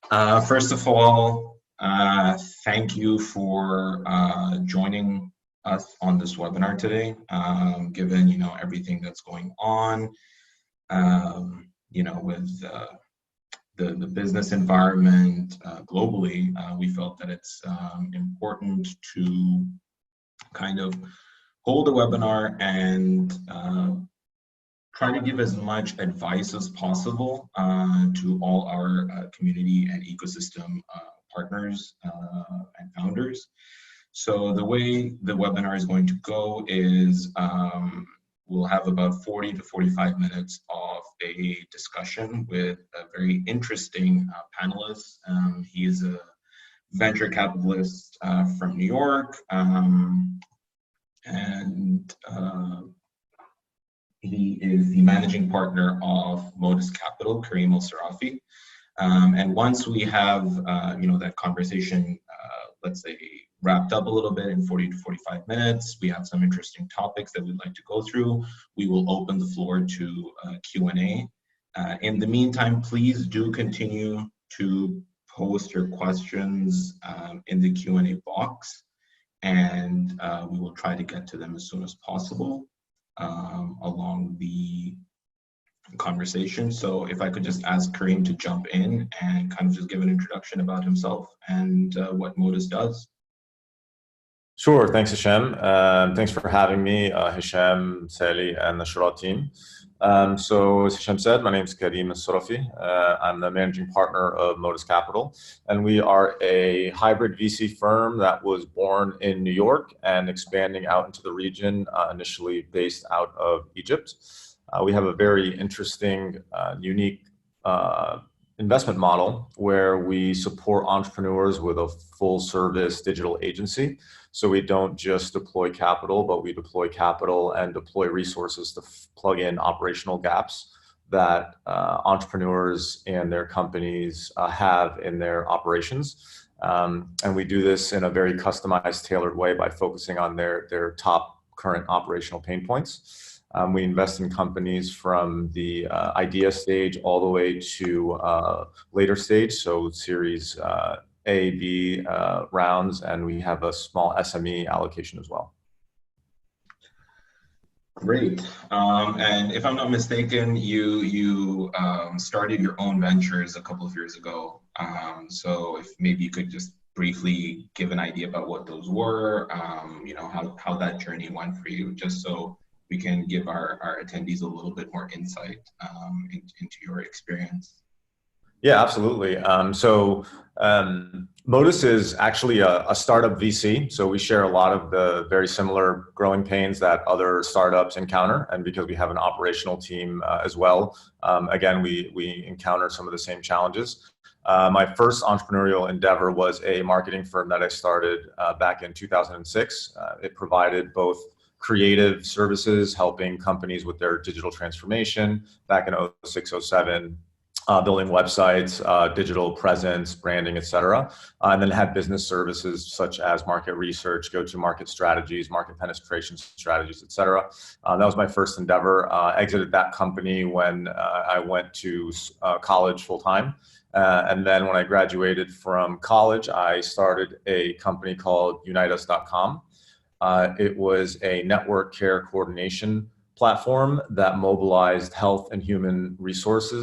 First of all, thank you for joining us on this webinar today. Given everything that's going on, with the business environment globally, we felt that it's important to kind of hold a webinar and try to give as much advice as possible to all our community and ecosystem partners and founders. So the way the webinar is going to go is we'll have about 40 to 45 minutes of a discussion with a very interesting panelist. He is a venture capitalist from New York, and he is the managing partner of Modus Capital, Kareem Elsirafy. And once we have that conversation, let's say, wrapped up a little bit in 40 to 45 minutes, we have some interesting topics that we'd like to go through, we will open the floor to Q&A. In the meantime, please do continue to post your questions in the Q&A box, and we will try to get to them as soon as possible along the conversation. So if I could just ask Kareem to jump in and kind of just give an introduction about himself and what Modus does. Sure, thanks Hisham. Thanks for having me, Hisham, Sally, and the Shura team. So as Hisham said, my name is Kareem Elsirafy. I'm the managing partner of Modus Capital, and we are a hybrid VC firm that was born in New York and expanding out into the region, initially based out of Egypt. We have a very interesting, unique investment model where we support entrepreneurs with a full service digital agency. So we don't just deploy capital, but we deploy capital and deploy resources to plug in operational gaps that entrepreneurs and their companies have in their operations. And we do this in a very customized, tailored way by focusing on their top current operational pain points. We invest in companies from the idea stage all the way to later stage, so series A, B rounds, and we have a small SME allocation as well. Great. And if I'm not mistaken, you started your own ventures a couple of years ago. So if maybe you could just briefly give an idea about what those were, how that journey went for you, just so we can give our attendees a little bit more insight into your experience. Yeah, absolutely. Modus is actually a startup VC. So we share a lot of the very similar growing pains that other startups encounter. And because we have an operational team as well, again, we encounter some of the same challenges. My first entrepreneurial endeavor was a marketing firm that I started back in 2006. It provided both creative services, helping companies with their digital transformation back in 06, 07, building websites, digital presence, branding, etc. And then had business services such as market research, go-to-market strategies, market penetration strategies, etc. That was my first endeavor. Exited that company when I went to college full-time. And then when I graduated from college, I started a company called unitus.com. It was a network care coordination platform that mobilized health and human resource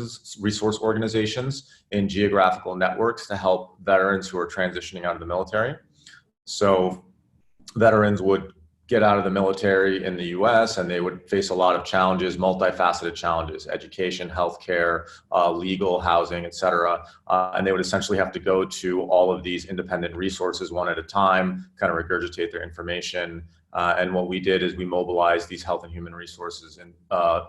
organizations in geographical networks to help veterans who are transitioning out of the military. So veterans would get out of the military in the US and they would face a lot of challenges, multifaceted challenges, education, healthcare, legal, housing, etc. And they would essentially have to go to all of these independent resources one at a time, kind of regurgitate their information. And what we did is we mobilized these health and human resources and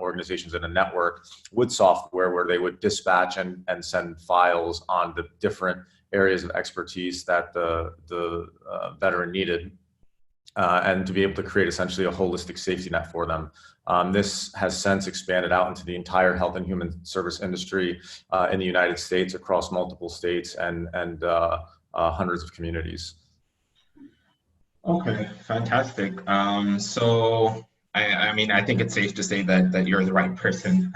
organizations in a network with software where they would dispatch and send files on the different areas of expertise that the veteran needed. And to be able to create essentially a holistic safety net for them. This has since expanded out into the entire health and human service industry in the United States, across multiple states and hundreds of communities. Okay, fantastic. So I mean, I think it's safe to say that you're the right person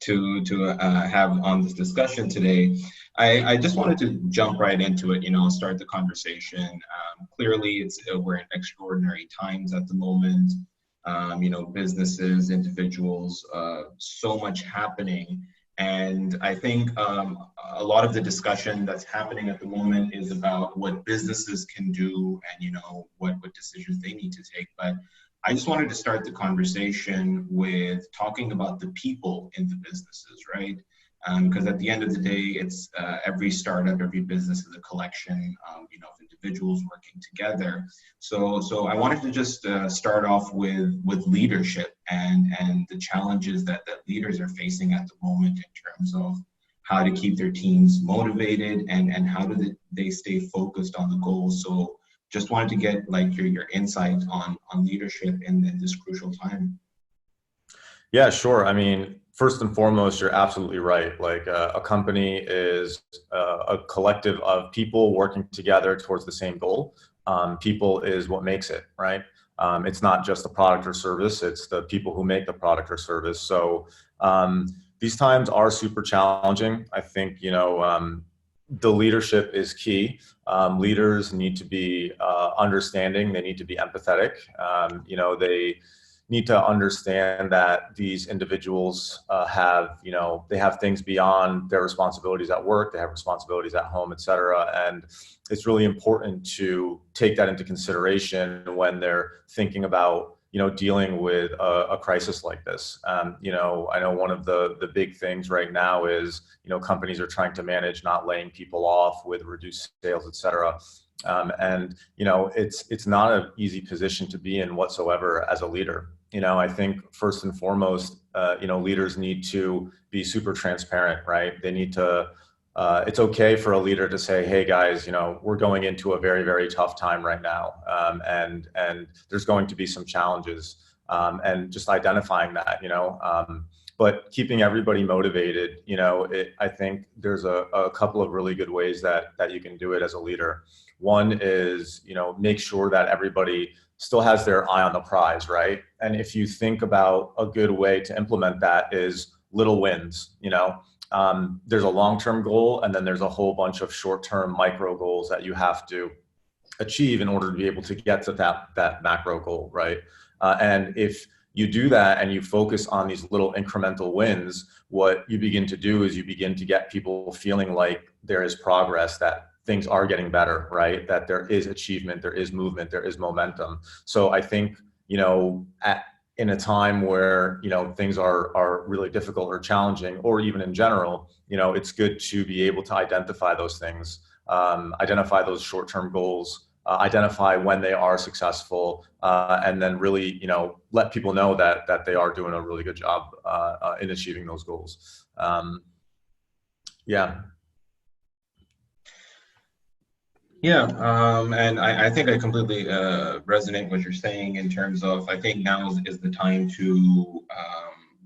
to have on this discussion today. I just wanted to jump right into it, start the conversation. Clearly, we're in extraordinary times at the moment. Businesses, individuals, so much happening. And I think a lot of the discussion that's happening at the moment is about what businesses can do and, what decisions they need to take. But I just wanted to start the conversation with talking about the people in the businesses, right? Because at the end of the day, it's every startup, every business is a collection, of individuals working together. So I wanted to just start off with leadership and the challenges that leaders are facing at the moment in terms of how to keep their teams motivated and how do they stay focused on the goals. So just wanted to get like your insight on leadership in this crucial time. Yeah, sure. I mean, first and foremost, you're absolutely right. Like a company is a collective of people working together towards the same goal. People is what makes it, right? It's not just the product or service, it's the people who make the product or service. So these times are super challenging. I think, the leadership is key. Leaders need to be understanding, they need to be empathetic. They need to understand that these individuals they have things beyond their responsibilities at work, they have responsibilities at home, et cetera. And it's really important to take that into consideration when they're thinking about, dealing with a crisis like this. I know one of the big things right now is, companies are trying to manage not laying people off with reduced sales, et cetera. It's not an easy position to be in whatsoever as a leader. I think first and foremost, leaders need to be super transparent, right? They need to, it's okay for a leader to say, hey guys, we're going into a very, very tough time right now. And there's going to be some challenges, and just identifying that, but keeping everybody motivated, I think there's a couple of really good ways that you can do it as a leader. One is, make sure that everybody still has their eye on the prize, right? And if you think about a good way to implement that is little wins, there's a long-term goal and then there's a whole bunch of short-term micro goals that you have to achieve in order to be able to get to that macro goal, right? And if you do that and you focus on these little incremental wins, what you begin to do is you begin to get people feeling like there is progress, that things are getting better, right? That there is achievement, there is movement, there is momentum. So I think, in a time where, things are really difficult or challenging, or even in general, it's good to be able to identify those things, identify those short-term goals, identify when they are successful, and then really, let people know that they are doing a really good job in achieving those goals. Yeah. Yeah, and I think I completely resonate what you're saying in terms of I think now is the time to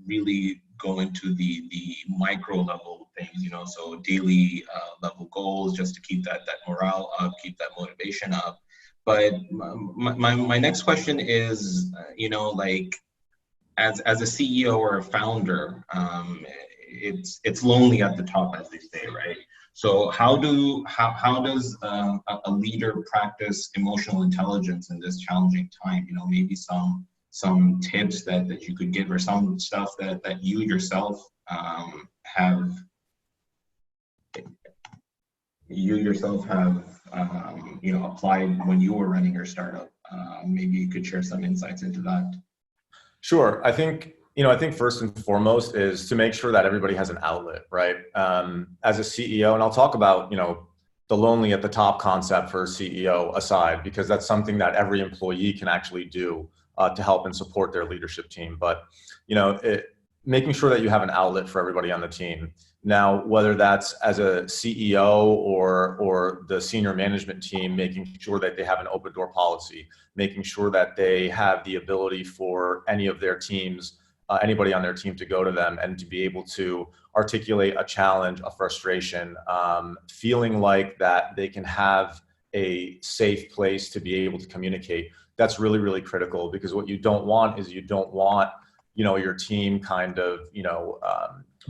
really go into the micro level things, so daily level goals just to keep that morale up, keep that motivation up. But my next question is, like as a CEO or a founder, it's lonely at the top, as they say, right? So how does a leader practice emotional intelligence in this challenging time? Maybe some tips that you could give, or some stuff that you yourself have applied when you were running your startup. Maybe you could share some insights into that. Sure. I think first and foremost is to make sure that everybody has an outlet, right? As a CEO, and I'll talk about, the lonely at the top concept for a CEO aside, because that's something that every employee can actually do to help and support their leadership team. But, making sure that you have an outlet for everybody on the team. Now, whether that's as a CEO or the senior management team, making sure that they have an open door policy, making sure that they have the ability for any of their teams, anybody on their team to go to them and to be able to articulate a challenge, a frustration, feeling like that they can have a safe place to be able to communicate. That's really, really critical, because what you don't want is your team kind of,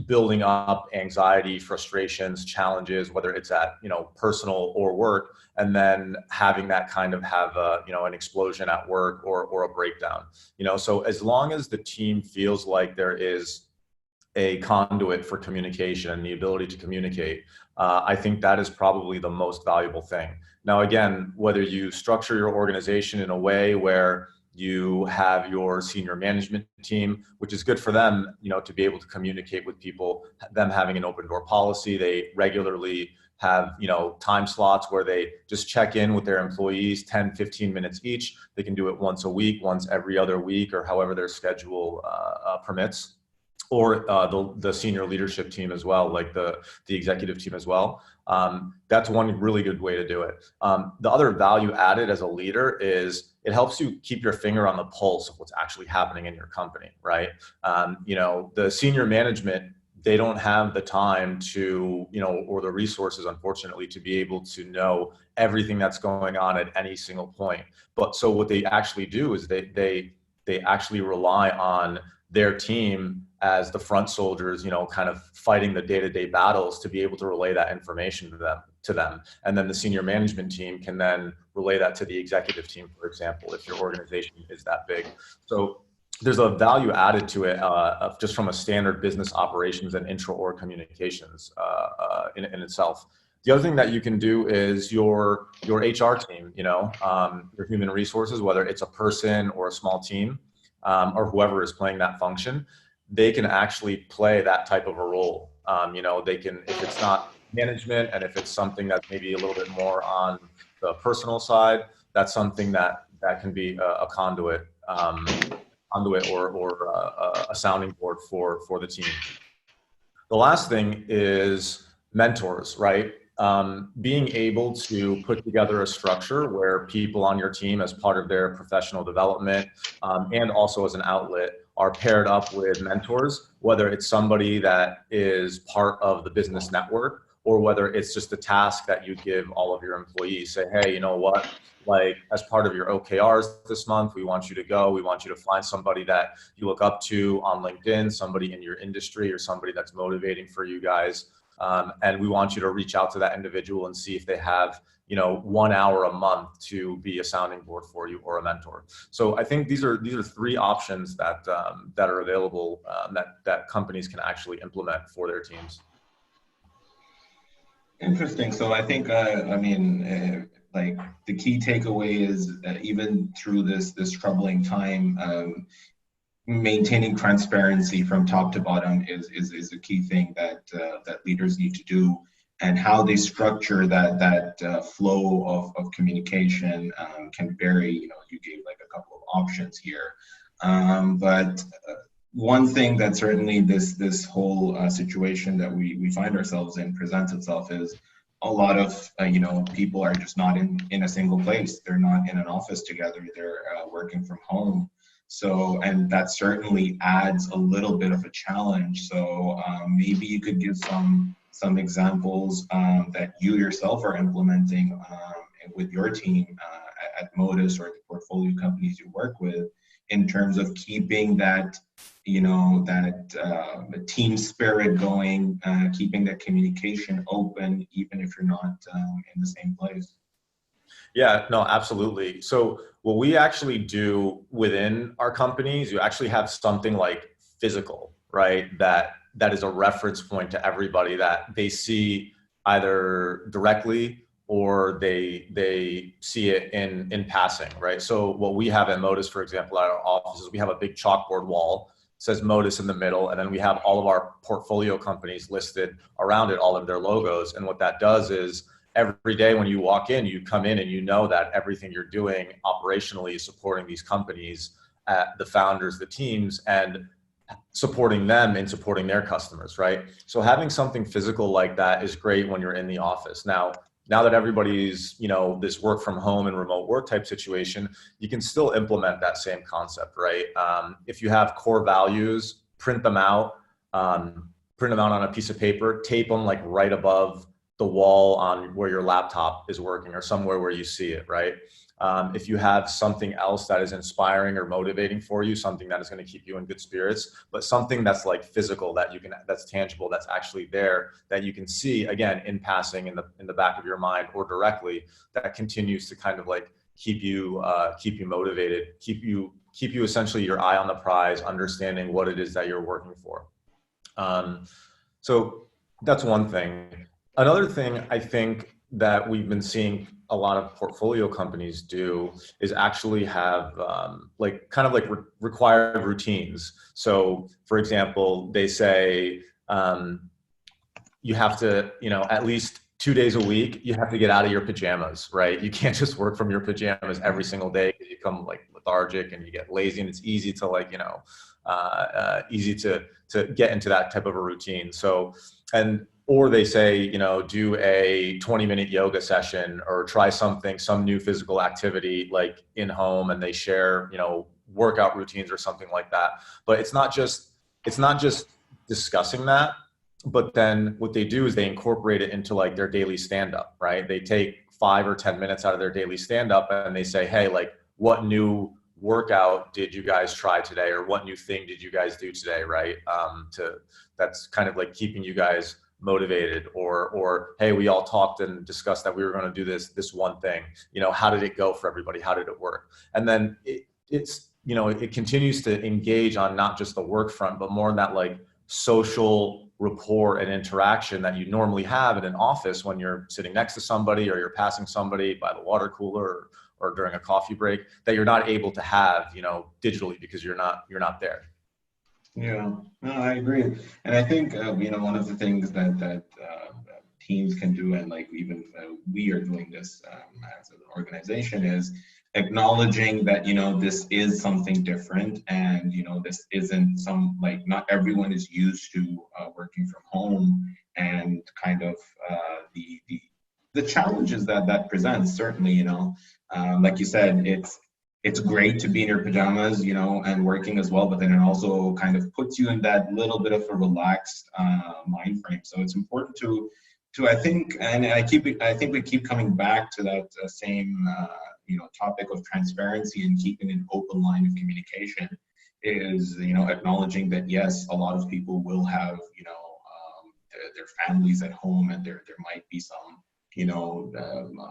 building up anxiety, frustrations, challenges, whether it's at, personal or work, and then having that kind of have a, an explosion at work or a breakdown. So as long as the team feels like there is a conduit for communication and the ability to communicate, I think that is probably the most valuable thing. Now, again, whether you structure your organization in a way where you have your senior management team, which is good for them, to be able to communicate with people, them having an open door policy, they regularly have, time slots where they just check in with their employees 10, 15 minutes each. They can do it once a week, once every other week, or however their schedule permits. Or the senior leadership team as well, like the executive team as well. That's one really good way to do it. The other value added as a leader is it helps you keep your finger on the pulse of what's actually happening in your company, right? The senior management, they don't have the time to, or the resources, unfortunately, to be able to know everything that's going on at any single point. But so what they actually do is they actually rely on their team as the front soldiers, kind of fighting the day-to-day battles to be able to relay that information to them. And then the senior management team can then relay that to the executive team, for example, if your organization is that big. So there's a value added to it just from a standard business operations and intra-org communications in itself. The other thing that you can do is your HR team, your human resources, whether it's a person or a small team, or whoever is playing that function, they can actually play that type of a role. They can, if it's not management and if it's something that's maybe a little bit more on the personal side, that's something that can be a conduit or a sounding board for the team. The last thing is mentors, right? Being able to put together a structure where people on your team, as part of their professional development and also as an outlet, are paired up with mentors, whether it's somebody that is part of the business network or whether it's just a task that you give all of your employees. Say, hey, you know what? Like, as part of your OKRs this month, we want you to find somebody that you look up to on LinkedIn, somebody in your industry or somebody that's motivating for you guys. And we want you to reach out to that individual and see if they have, 1 hour a month to be a sounding board for you or a mentor. So I think these are three options that are available that companies can actually implement for their teams. Interesting. So I think, like the key takeaway is even through this troubling time, maintaining transparency from top to bottom is a key thing that leaders need to do, and how they structure that flow of communication can vary. You gave like a couple of options here, but one thing that certainly this whole situation that we find ourselves in presents itself is a lot of people are just not in a single place. They're not in an office together. They're working from home. So, and that certainly adds a little bit of a challenge. So maybe you could give some examples that you yourself are implementing with your team at Modus or the portfolio companies you work with, in terms of keeping that, team spirit going, keeping that communication open, even if you're not in the same place. Yeah, no, absolutely. So what we actually do within our companies, you actually have something like physical, right? That is a reference point to everybody that they see either directly or they see it in passing, right? So what we have at Modus, for example, at our offices, we have a big chalkboard wall, says Modus in the middle, and then we have all of our portfolio companies listed around it, all of their logos. And what that does is every day when you walk in, you come in and you know that everything you're doing operationally is supporting these companies, the founders, the teams, and supporting them in supporting their customers, right? So having something physical like that is great when you're in the office. Now that everybody's, this work from home and remote work type situation, you can still implement that same concept, right? If you have core values, print them out on a piece of paper, tape them like right above the wall on where your laptop is working or somewhere where you see it, right? If you have something else that is inspiring or motivating for you, something that is going to keep you in good spirits, but something that's like physical, that's tangible, that's actually there, that you can see, again, in passing in the back of your mind or directly, that continues to kind of like keep you motivated, keep you essentially your eye on the prize, understanding what it is that you're working for. So that's one thing. Another thing I think that we've been seeing a lot of portfolio companies do is actually have required routines. So for example, they say you have to, at least 2 days a week, you have to get out of your pajamas, right? You can't just work from your pajamas every single day because you become like lethargic and you get lazy, and it's easy to easy to get into that type of a routine. So, or they say, do a 20-minute yoga session or try some new physical activity like in home, and they share, workout routines or something like that. But it's not just discussing that, but then what they do is they incorporate it into like their daily stand-up, right? They take 5 or 10 minutes out of their daily stand-up and they say, hey, like, what new workout did you guys try today? Or what new thing did you guys do today, right? That's kind of like keeping you guys motivated. Or hey, we all talked and discussed that we were going to do this one thing. How did it go for everybody? How did it work? And then it continues to engage on not just the work front, but more on that like social rapport and interaction that you normally have in an office when you're sitting next to somebody or you're passing somebody by the water cooler or during a coffee break, that you're not able to have, digitally, because you're not there. Yeah, no, I agree. And I think, one of the things that teams can do, and like even we are doing this as an organization, is acknowledging that, this is something different, and, this isn't not everyone is used to working from home, and kind of the challenges that presents, certainly, like you said, it's great to be in your pajamas, and working as well, but then it also kind of puts you in that little bit of a relaxed mind frame. So it's important to I think, and I think we keep coming back to that same topic of transparency and keeping an open line of communication, is acknowledging that yes, a lot of people will have their families at home, and there might be some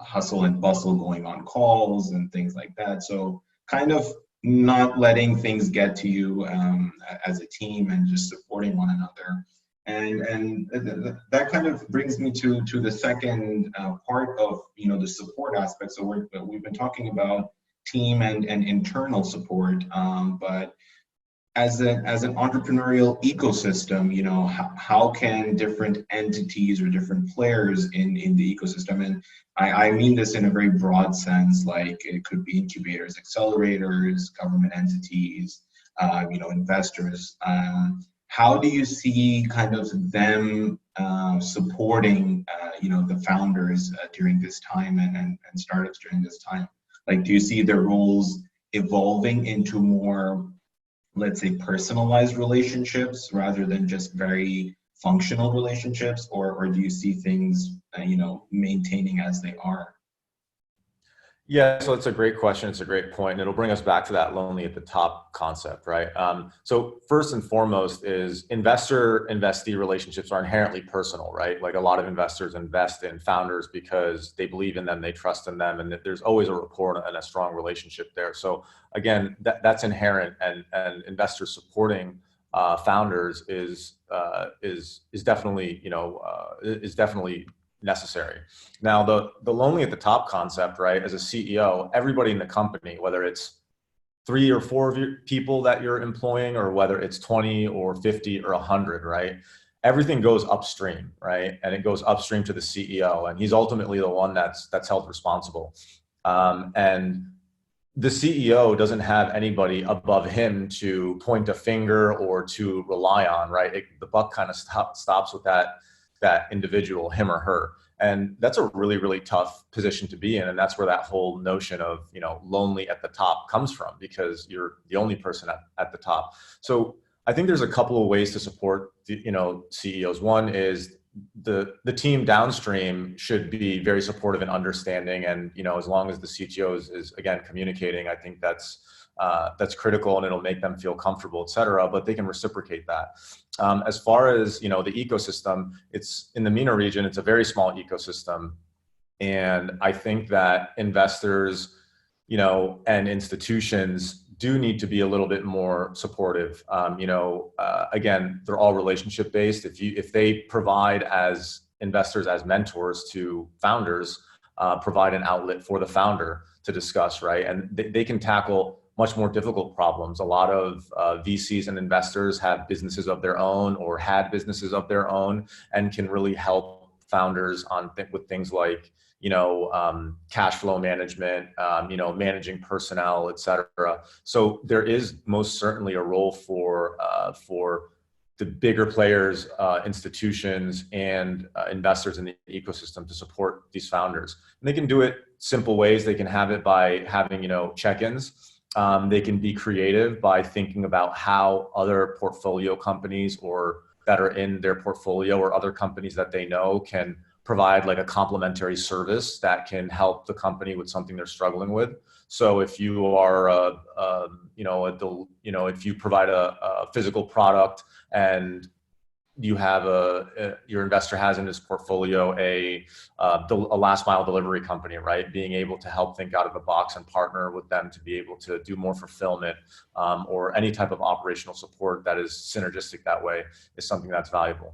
hustle and bustle going on calls and things like that. So kind of not letting things get to you as a team, and just supporting one another. And that kind of brings me to the second part of the support aspect. So we've been talking about team and internal support, but as an entrepreneurial ecosystem, how can different entities or different players in the ecosystem, and I mean this in a very broad sense, like it could be incubators, accelerators, government entities, investors. How do you see kind of them supporting, the founders during this time, and startups during this time? Like, do you see their roles evolving into more, let's say, personalized relationships rather than just very functional relationships, or do you see things, maintaining as they are? Yeah, so it's a great question. It's a great point. And it'll bring us back to that lonely at the top concept, right? So first and foremost is investor-investee relationships are inherently personal, right? Like a lot of investors invest in founders because they believe in them, they trust in them, and that there's always a rapport and a strong relationship there. So again, that's inherent, and investors supporting founders is definitely, is definitely necessary. Now, the lonely at the top concept, right? As a CEO, everybody in the company, whether it's 3 or 4 of your people that you're employing, or whether it's 20 or 50 or 100, right? Everything goes upstream, right? And it goes upstream to the CEO, and he's ultimately the one that's held responsible. And the CEO doesn't have anybody above him to point a finger or to rely on, right? The buck kind of stops with that individual, him or her. And that's a really, really tough position to be in. And that's where that whole notion of, lonely at the top comes from, because you're the only person at the top. So I think there's a couple of ways to support, CEOs. One is the team downstream should be very supportive and understanding. And, as long as the CTO is again, communicating, I think that's critical, and it'll make them feel comfortable, et cetera, but they can reciprocate that. As far as, the ecosystem, it's in the MENA region, it's a very small ecosystem. And I think that investors, and institutions do need to be a little bit more supportive. Again, they're all relationship based. If they provide as investors, as mentors to founders, provide an outlet for the founder to discuss, right? And they can tackle much more difficult problems. A lot of VCs and investors have businesses of their own or had businesses of their own, and can really help founders with things like, cash flow management, managing personnel, et cetera. So there is most certainly a role for the bigger players, institutions, and investors in the ecosystem to support these founders. And they can do it simple ways. They can have it by having, check-ins. They can be creative by thinking about how other portfolio companies or that are in their portfolio, or other companies that they know, can provide like a complementary service that can help the company with something they're struggling with. So if you are, if you provide a physical product, and you have your investor has in his portfolio a last mile delivery company, right? Being able to help think out of the box and partner with them to be able to do more fulfillment, or any type of operational support that is synergistic that way, is something that's valuable.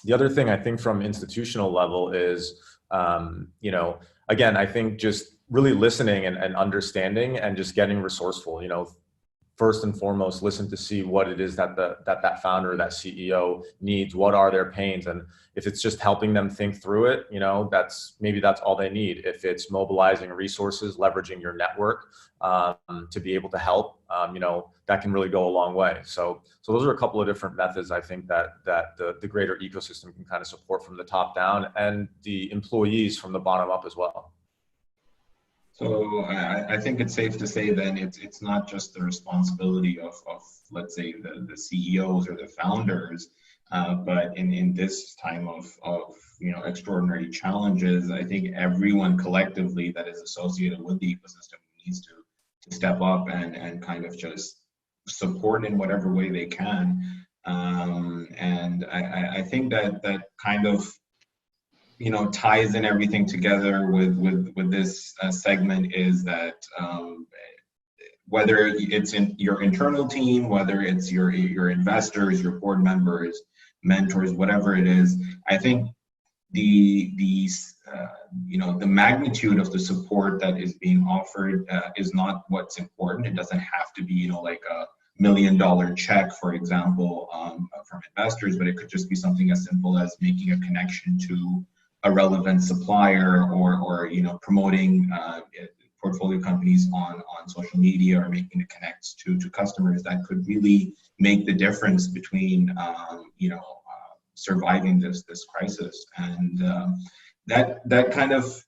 The other thing I think from institutional level is, again, I think just really listening and understanding, and just getting resourceful. First and foremost, listen to see what it is that that founder, that CEO needs. What are their pains? And if it's just helping them think through it, that's all they need. If it's mobilizing resources, leveraging your network to be able to help, that can really go a long way. So those are a couple of different methods I think that the greater ecosystem can kind of support from the top down, and the employees from the bottom up as well. So I think it's safe to say then it's not just the responsibility of let's say the CEOs or the founders, but in this time of extraordinary challenges, I think everyone collectively that is associated with the ecosystem needs to step up and kind of just support in whatever way they can. And I think that kind of ties in everything together with this segment, is that whether it's in your internal team, whether it's your investors, your board members, mentors, whatever it is, I think the magnitude of the support that is being offered is not what's important. It doesn't have to be like a $1 million check, for example, from investors, but it could just be something as simple as making a connection to a relevant supplier, or promoting portfolio companies on social media, or making the connects to customers that could really make the difference between surviving this crisis. And that kind of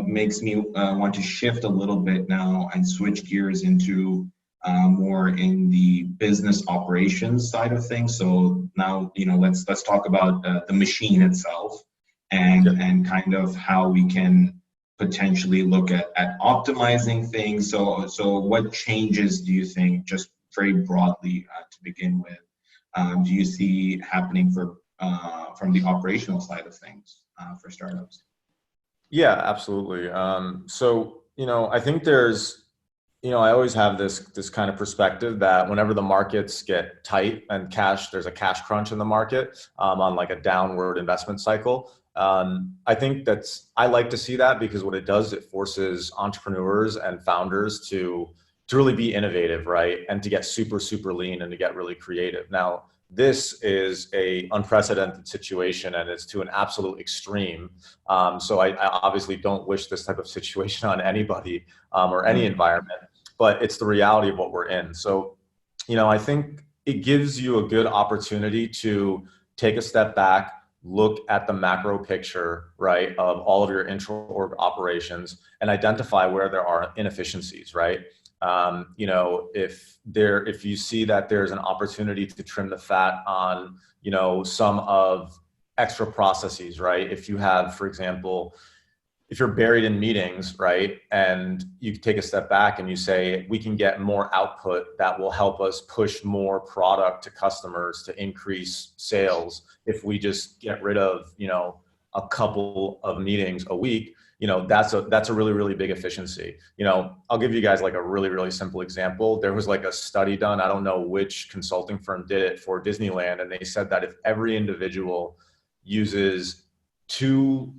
makes me want to shift a little bit now and switch gears into more in the business operations side of things. So now let's talk about the machine itself. And kind of how we can potentially look at optimizing things. So what changes do you think, just very broadly to begin with, do you see happening from the operational side of things for startups? Yeah, absolutely. So, I think there's, I always have this kind of perspective that whenever the markets get tight and there's a cash crunch in the market, on like a downward investment cycle, I think I like to see that, because what it does, it forces entrepreneurs and founders to really be innovative, right? And to get super, super lean, and to get really creative. Now, this is a unprecedented situation, and it's to an absolute extreme. So I obviously don't wish this type of situation on anybody, or any environment, but it's the reality of what we're in. So, I think it gives you a good opportunity to take a step back, look at the macro picture, right, of all of your intra-org operations, and identify where there are inefficiencies, right? If you see that there's an opportunity to trim the fat on, some of extra processes, right? If you have, for example, if you're buried in meetings, right, and you take a step back and you say, we can get more output that will help us push more product to customers to increase sales if we just get rid of, a couple of meetings a week, that's a really, really big efficiency. I'll give you guys like a really, really simple example. There was like a study done, I don't know which consulting firm did it for Disneyland, and they said that if every individual uses 2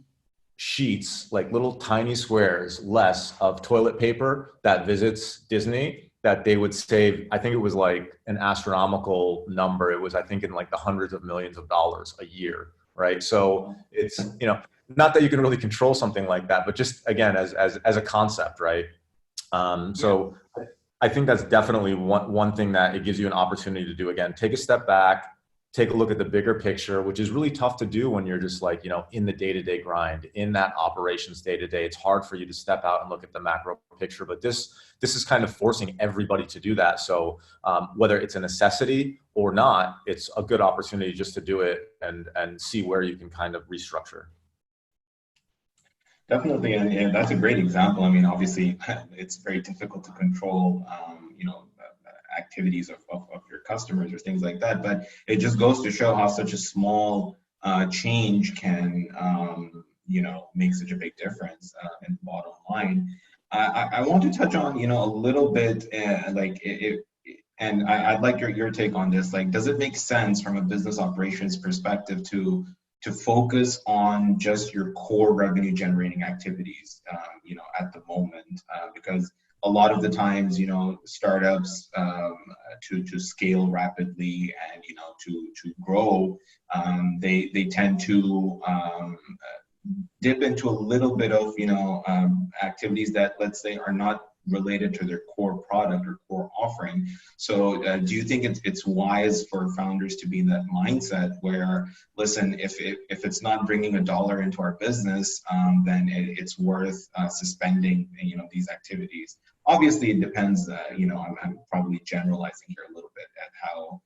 sheets, like little tiny squares less of toilet paper that visits Disney, that they would save, I think it was like an astronomical number. It was, I think, in like the hundreds of millions of dollars a year, right? So it's, not that you can really control something like that, but just again, as a concept, right? So I think that's definitely one thing that it gives you an opportunity to do. Again, take a step back, take a look at the bigger picture, which is really tough to do when you're just like, in the day-to-day grind, in that operations day-to-day. It's hard for you to step out and look at the macro picture, but this is kind of forcing everybody to do that. So whether it's a necessity or not, it's a good opportunity just to do it and see where you can kind of restructure. Definitely, and that's a great example. I mean, obviously, it's very difficult to control, activities of your customers or things like that. But it just goes to show how such a small change can, make such a big difference in the bottom line. I want to touch on, a little bit, and I'd like your take on this. Like, does it make sense from a business operations perspective to focus on just your core revenue generating activities, at the moment, because a lot of the times, startups, to scale rapidly and, to grow, they tend to dip into a little bit of, activities that, let's say, are not related to their core product or core offering. So do you think it's wise for founders to be in that mindset where, listen, if it's not bringing $1 into our business, then it's worth suspending, these activities? Obviously, it depends. I'm probably generalizing here a little bit at how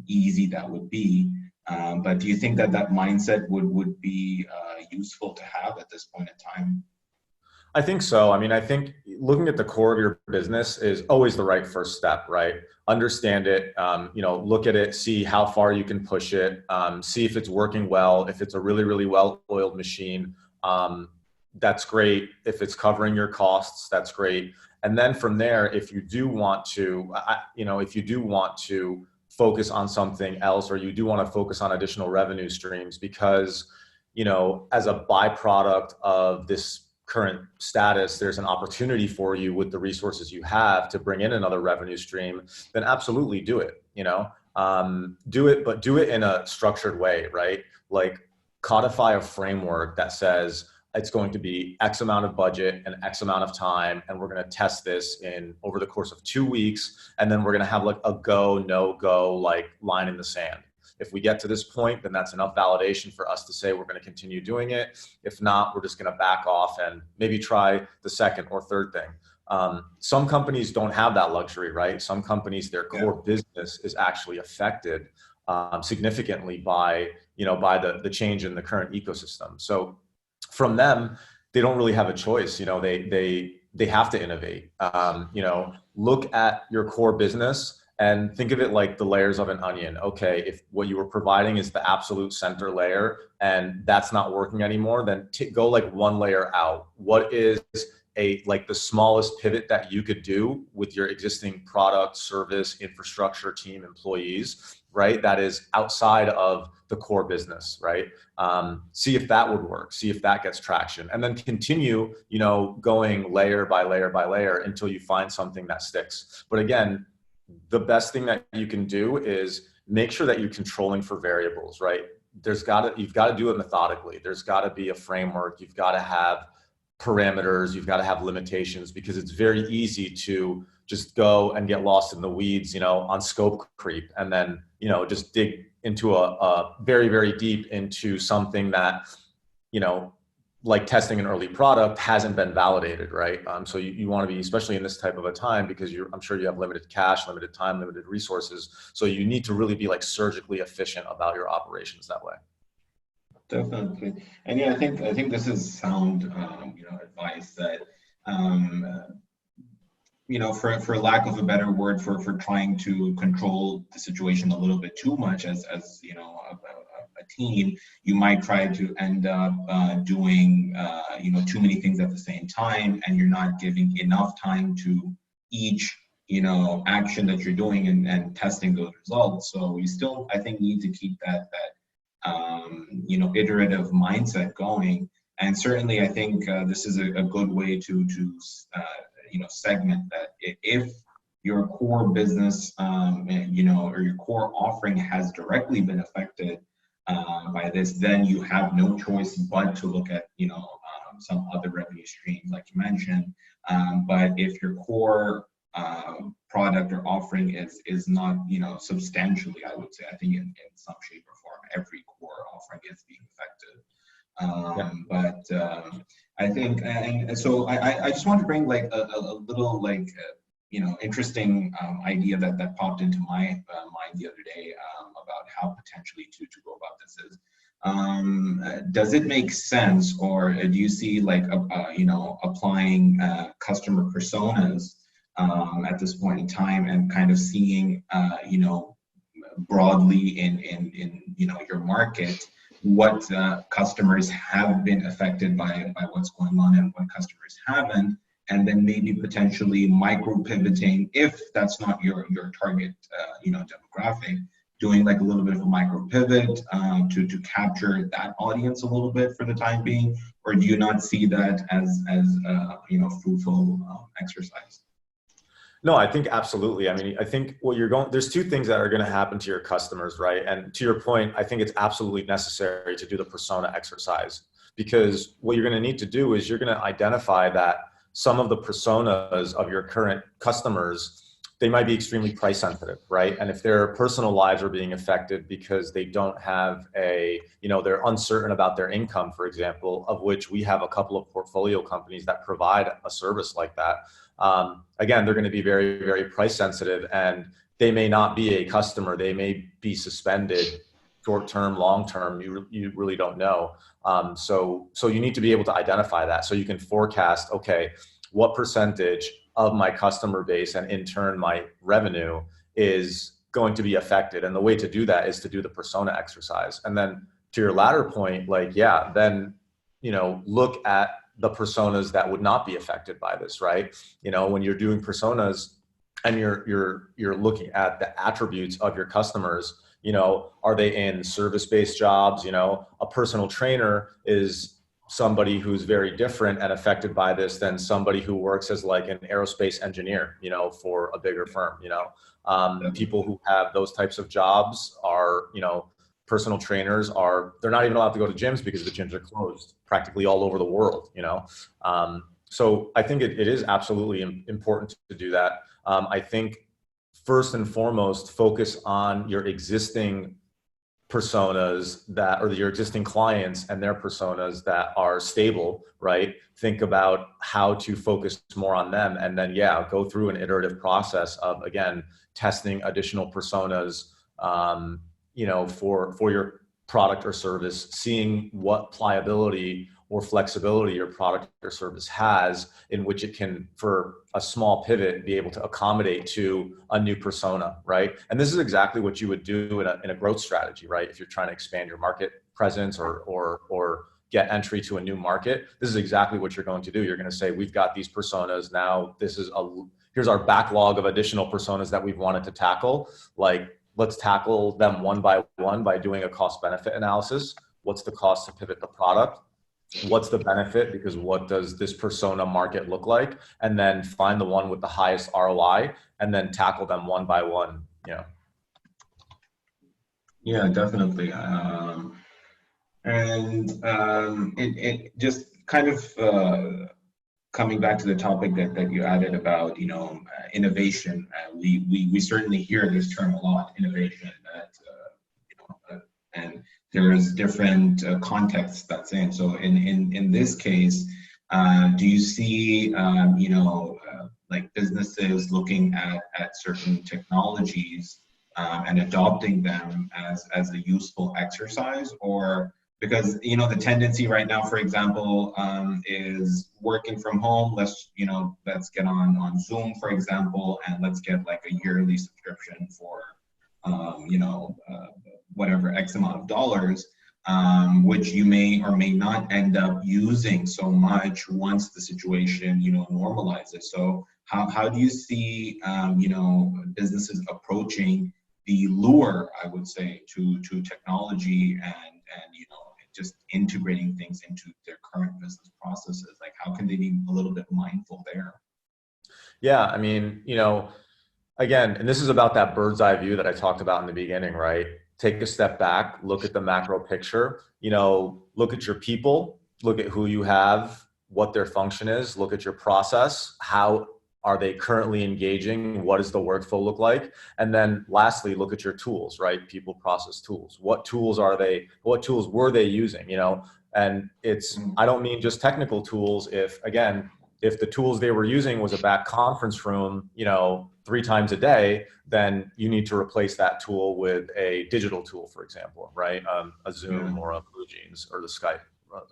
easy that would be. But do you think that mindset would be useful to have at this point in time? I think so. I mean, I think looking at the core of your business is always the right first step, right? Understand it, look at it, see how far you can push it, see if it's working well. If it's a really, really well-oiled machine, that's great. If it's covering your costs, that's great. And then from there, if you do want to, focus on something else, or you do want to focus on additional revenue streams, because, as a byproduct of this current status, there's an opportunity for you with the resources you have to bring in another revenue stream, then absolutely do it, do it, but do it in a structured way, right? Like, codify a framework that says it's going to be X amount of budget and X amount of time, and we're going to test this over the course of 2 weeks, and then we're going to have like a go, no go, like line in the sand. If we get to this point, then that's enough validation for us to say we're going to continue doing it. If not, we're just going to back off and maybe try the second or third thing. Some companies don't have that luxury, right? Some companies, their core business is actually affected significantly by the change in the current ecosystem. So from them, they don't really have a choice. They have to innovate. Look at your core business and think of it like the layers of an onion. Okay, if what you were providing is the absolute center layer and that's not working anymore, then go like one layer out. What is the smallest pivot that you could do with your existing product, service, infrastructure, team, employees, right? That is outside of the core business, right? See if that would work, see if that gets traction, and then continue, going layer by layer by layer until you find something that sticks. But again, the best thing that you can do is make sure that you're controlling for variables, right? You've got to do it methodically. There's got to be a framework. You've got to have parameters. You've got to have limitations, because it's very easy to just go and get lost in the weeds, on scope creep, and then, just dig into a very, very deep into something that, like testing an early product hasn't been validated, right? So you want to be, especially in this type of a time, because I'm sure you have limited cash, limited time, limited resources. So you need to really be like surgically efficient about your operations that way. Definitely. And yeah, I think this is sound, advice that, um, for lack of a better word, for trying to control the situation a little bit too much as a team, you might try to end up doing too many things at the same time, and you're not giving enough time to each action that you're doing and testing those results. So you still, I think, need to keep that iterative mindset going. And certainly, I think this is a good way segment that. If your core business, or your core offering has directly been affected by this, then you have no choice but to look at, some other revenue streams, like you mentioned. But if your core product or offering is not, substantially, I would say, I think in some shape or form, every core offering is being affected. But I think, and so I just want to bring like a little like interesting idea that popped into my mind the other day about how potentially to go about this is. Does it make sense, or do you see like applying customer personas at this point in time, and kind of seeing broadly in your market what customers have been affected by what's going on and what customers haven't, and then maybe potentially micro pivoting if that's not your target demographic, doing like a little bit of a micro pivot to capture that audience a little bit for the time being? Or do you not see that as fruitful exercise? No, I think absolutely. I mean, I think there's two things that are going to happen to your customers, right? And to your point, I think it's absolutely necessary to do the persona exercise, because what you're going to need to do is you're going to identify that some of the personas of your current customers, they might be extremely price sensitive, right? And if their personal lives are being affected because they don't have they're uncertain about their income, for example, of which we have a couple of portfolio companies that provide a service like that. Again, they're going to be very, very price sensitive, and they may not be a customer. They may be suspended short term, long term. You really don't know. So you need to be able to identify that so you can forecast, okay, what percentage of my customer base and in turn my revenue is going to be affected. And the way to do that is to do the persona exercise. And then to your latter point, then look at the personas that would not be affected by this, right? When you're doing personas and you're looking at the attributes of your customers, are they in service-based jobs? A personal trainer is somebody who's very different and affected by this than somebody who works as like an aerospace engineer, for a bigger firm. People who have those types of jobs are, personal trainers they're not even allowed to go to gyms because the gyms are closed practically all over the world, So I think it is absolutely important to do that. I think first and foremost, focus on your existing personas your existing clients and their personas that are stable, right? Think about how to focus more on them, and then go through an iterative process of, again, testing additional personas, for your product or service, seeing what pliability or flexibility your product or service has, in which it can, for a small pivot, be able to accommodate to a new persona, right? And this is exactly what you would do in a growth strategy, right? If you're trying to expand your market presence or get entry to a new market, this is exactly what you're going to do. You're going to say, we've got these personas now. Here's our backlog of additional personas that we've wanted to tackle. Let's tackle them one by one by doing a cost benefit analysis. What's the cost to pivot the product? What's the benefit? Because what does this persona market look like? And then find the one with the highest ROI and then tackle them one by one. Yeah, definitely. It just kind of coming back to the topic that you added about innovation. We certainly hear this term a lot, innovation. And there's different contexts that's in. So in this case, do you see like businesses looking at certain technologies and adopting them as a useful exercise, or because the tendency right now, for example, is working from home. Let's get on Zoom, for example, and let's get like a yearly subscription for whatever X amount of dollars, which you may or may not end up using so much once the situation normalizes. So how do you see businesses approaching the lure, I would say, to technology and just integrating things into their current business processes? Like, how can they be a little bit mindful there? Yeah, I mean, again, and this is about that bird's eye view that I talked about in the beginning, right? Take a step back, look at the macro picture, look at your people, look at who you have, what their function is, look at your process, how are they currently engaging, what does the workflow look like? And then lastly, look at your tools, right? People, process, tools. What tools were they using, And I don't mean just technical tools. If the tools they were using was a back conference room, 3 times a day, then you need to replace that tool with a digital tool, for example, right? A Zoom or a BlueJeans or the Skype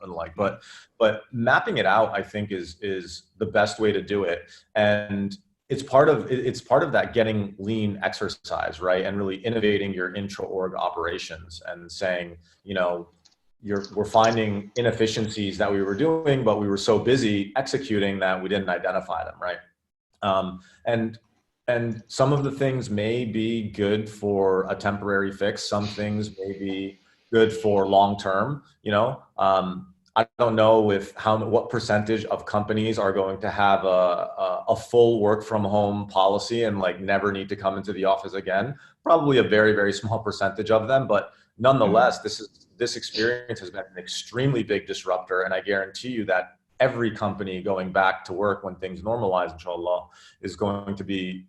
and the like. But mapping it out, I think, is the best way to do it. And it's part of that getting lean exercise, right? And really innovating your intra-org operations and saying, we're finding inefficiencies that we were doing, but we were so busy executing that we didn't identify them, right? And some of the things may be good for a temporary fix. Some things may be good for long term. I don't know what percentage of companies are going to have a full work from home policy and like never need to come into the office again. Probably a very, very small percentage of them, but nonetheless, this experience has been an extremely big disruptor, and I guarantee you that every company going back to work when things normalize, inshallah, is going to be,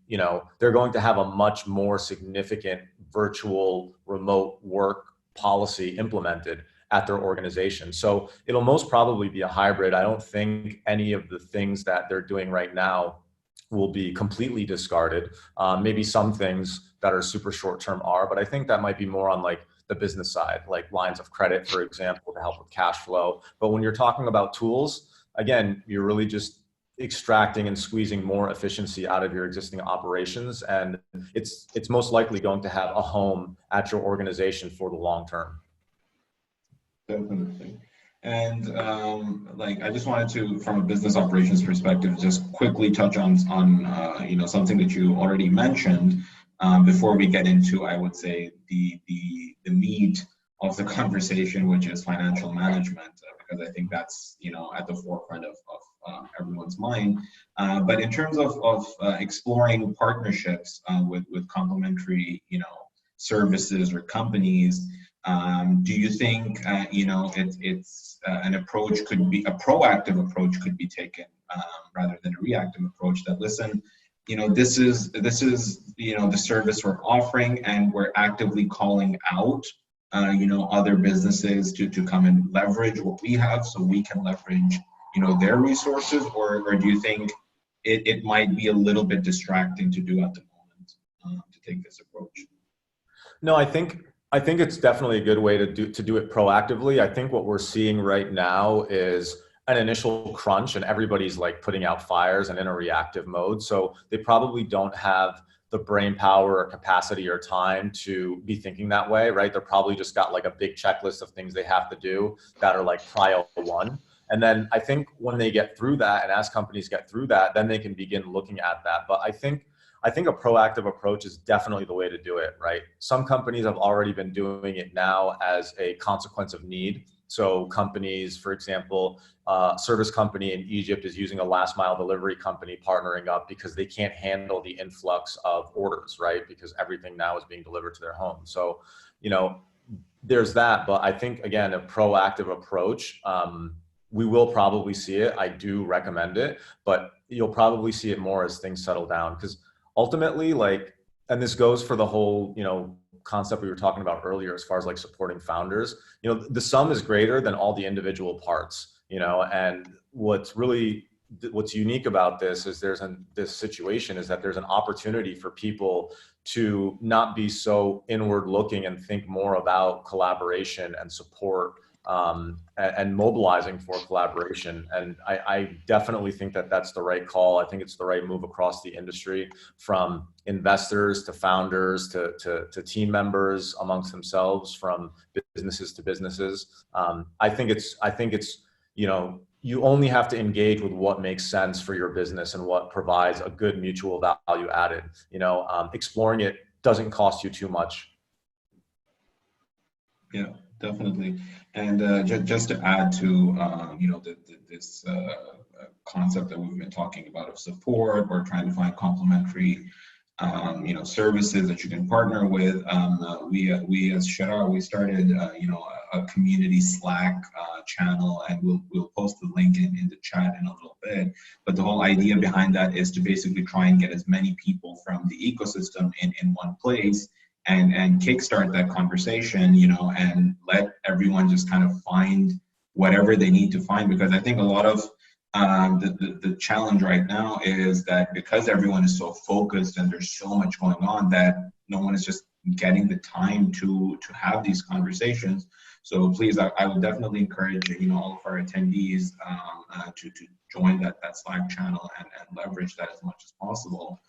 they're going to have a much more significant virtual remote work policy implemented at their organization. So it'll most probably be a hybrid. I don't think any of the things that they're doing right now will be completely discarded. Maybe some things that are super short-term are, but I think that might be more on like the business side, like lines of credit, for example, to help with cash flow. But when you're talking about tools, again, you're really just extracting and squeezing more efficiency out of your existing operations. And it's most likely going to have a home at your organization for the long term. Definitely. And I just wanted to, from a business operations perspective, just quickly touch on something that you already mentioned before we get into, I would say, the meat of the conversation, which is financial management, because I think that's at the forefront of everyone's mind. But in terms of exploring partnerships with complementary services or companies, do you think it's an approach could be a proactive approach could be taken rather than a reactive approach? That listen, this is the service we're offering, and we're actively calling out other businesses to come and leverage what we have, so we can leverage their resources, or do you think it might be a little bit distracting to do at the moment to take this approach? No, I think it's definitely a good way to do it proactively. I think what we're seeing right now is an initial crunch, and everybody's like putting out fires and in a reactive mode. So they probably don't have the brain power or capacity or time to be thinking that way, right? They're probably just got like a big checklist of things they have to do that are like prio one. And then I think when they get through that, and as companies get through that, then they can begin looking at that. But I think a proactive approach is definitely the way to do it, right? Some companies have already been doing it now as a consequence of need. So companies, for example, service company in Egypt is using a last mile delivery company partnering up because they can't handle the influx of orders, right? Because everything now is being delivered to their home. So, there's that. But I think, again, a proactive approach, we will probably see it. I do recommend it, but you'll probably see it more as things settle down, because ultimately, and this goes for the whole, concept we were talking about earlier, as far as like supporting founders, the sum is greater than all the individual parts, and what's unique about this is this situation is that there's an opportunity for people to not be so inward looking and think more about collaboration and support and mobilizing for collaboration. And I definitely think that that's the right call. I think it's the right move across the industry, from investors to founders to team members amongst themselves, from businesses to businesses. I think it's, you only have to engage with what makes sense for your business and what provides a good mutual value added. Exploring it doesn't cost you too much. Yeah, definitely. And just to add to this concept that we've been talking about of support, or trying to find complementary services that you can partner with. We as Shara, we started a community Slack channel, and we'll post the link in the chat in a little bit. But the whole idea behind that is to basically try and get as many people from the ecosystem in one place, and kickstart that conversation, and let everyone just kind of find whatever they need to find. Because I think a lot of the challenge right now is that because everyone is so focused and there's so much going on, that no one is just getting the time to have these conversations. So please, I would definitely encourage all of our attendees to join that Slack channel and leverage that as much as possible.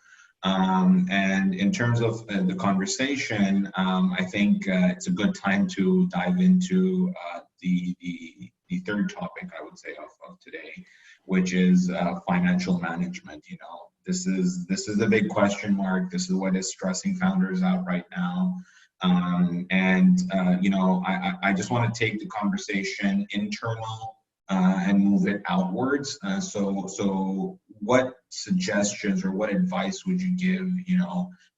And in terms of the conversation, I think it's a good time to dive into the third topic, I would say, of today, which is financial management. This is a big question mark. This is what is stressing founders out right now. I just want to take the conversation internal and move it outwards. So what suggestions or what advice would you give,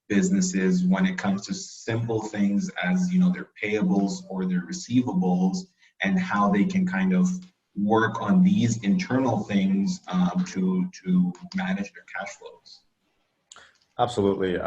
businesses when it comes to simple things as, their payables or their receivables, and how they can kind of work on these internal things to manage their cash flows? Absolutely.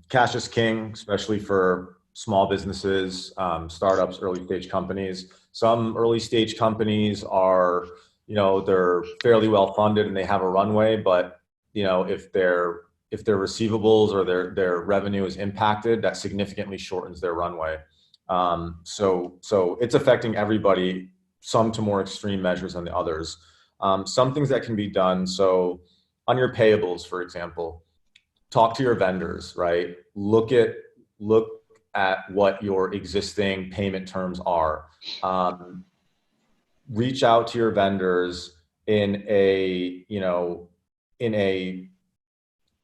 Cash is king, especially for small businesses, startups, early stage companies. Some early stage companies are, they're fairly well funded and they have a runway, but if their receivables or their revenue is impacted, that significantly shortens their runway. So it's affecting everybody, some to more extreme measures than the others. Some things that can be done. So on your payables, for example, talk to your vendors, right? Look at what your existing payment terms are. Reach out to your vendors in a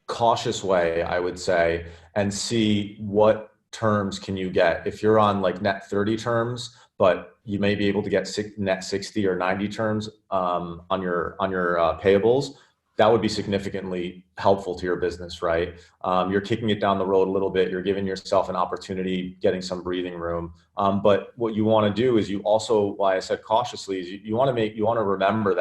cautious way, I would say, and see what terms can you get. If you're on like net 30 terms, but you may be able to get net 60 or 90 terms on your payables, that would be significantly helpful to your business, right? You're kicking it down the road a little bit. You're giving yourself an opportunity, getting some breathing room. But what you want to do is, you also, why I said cautiously, is you want to remember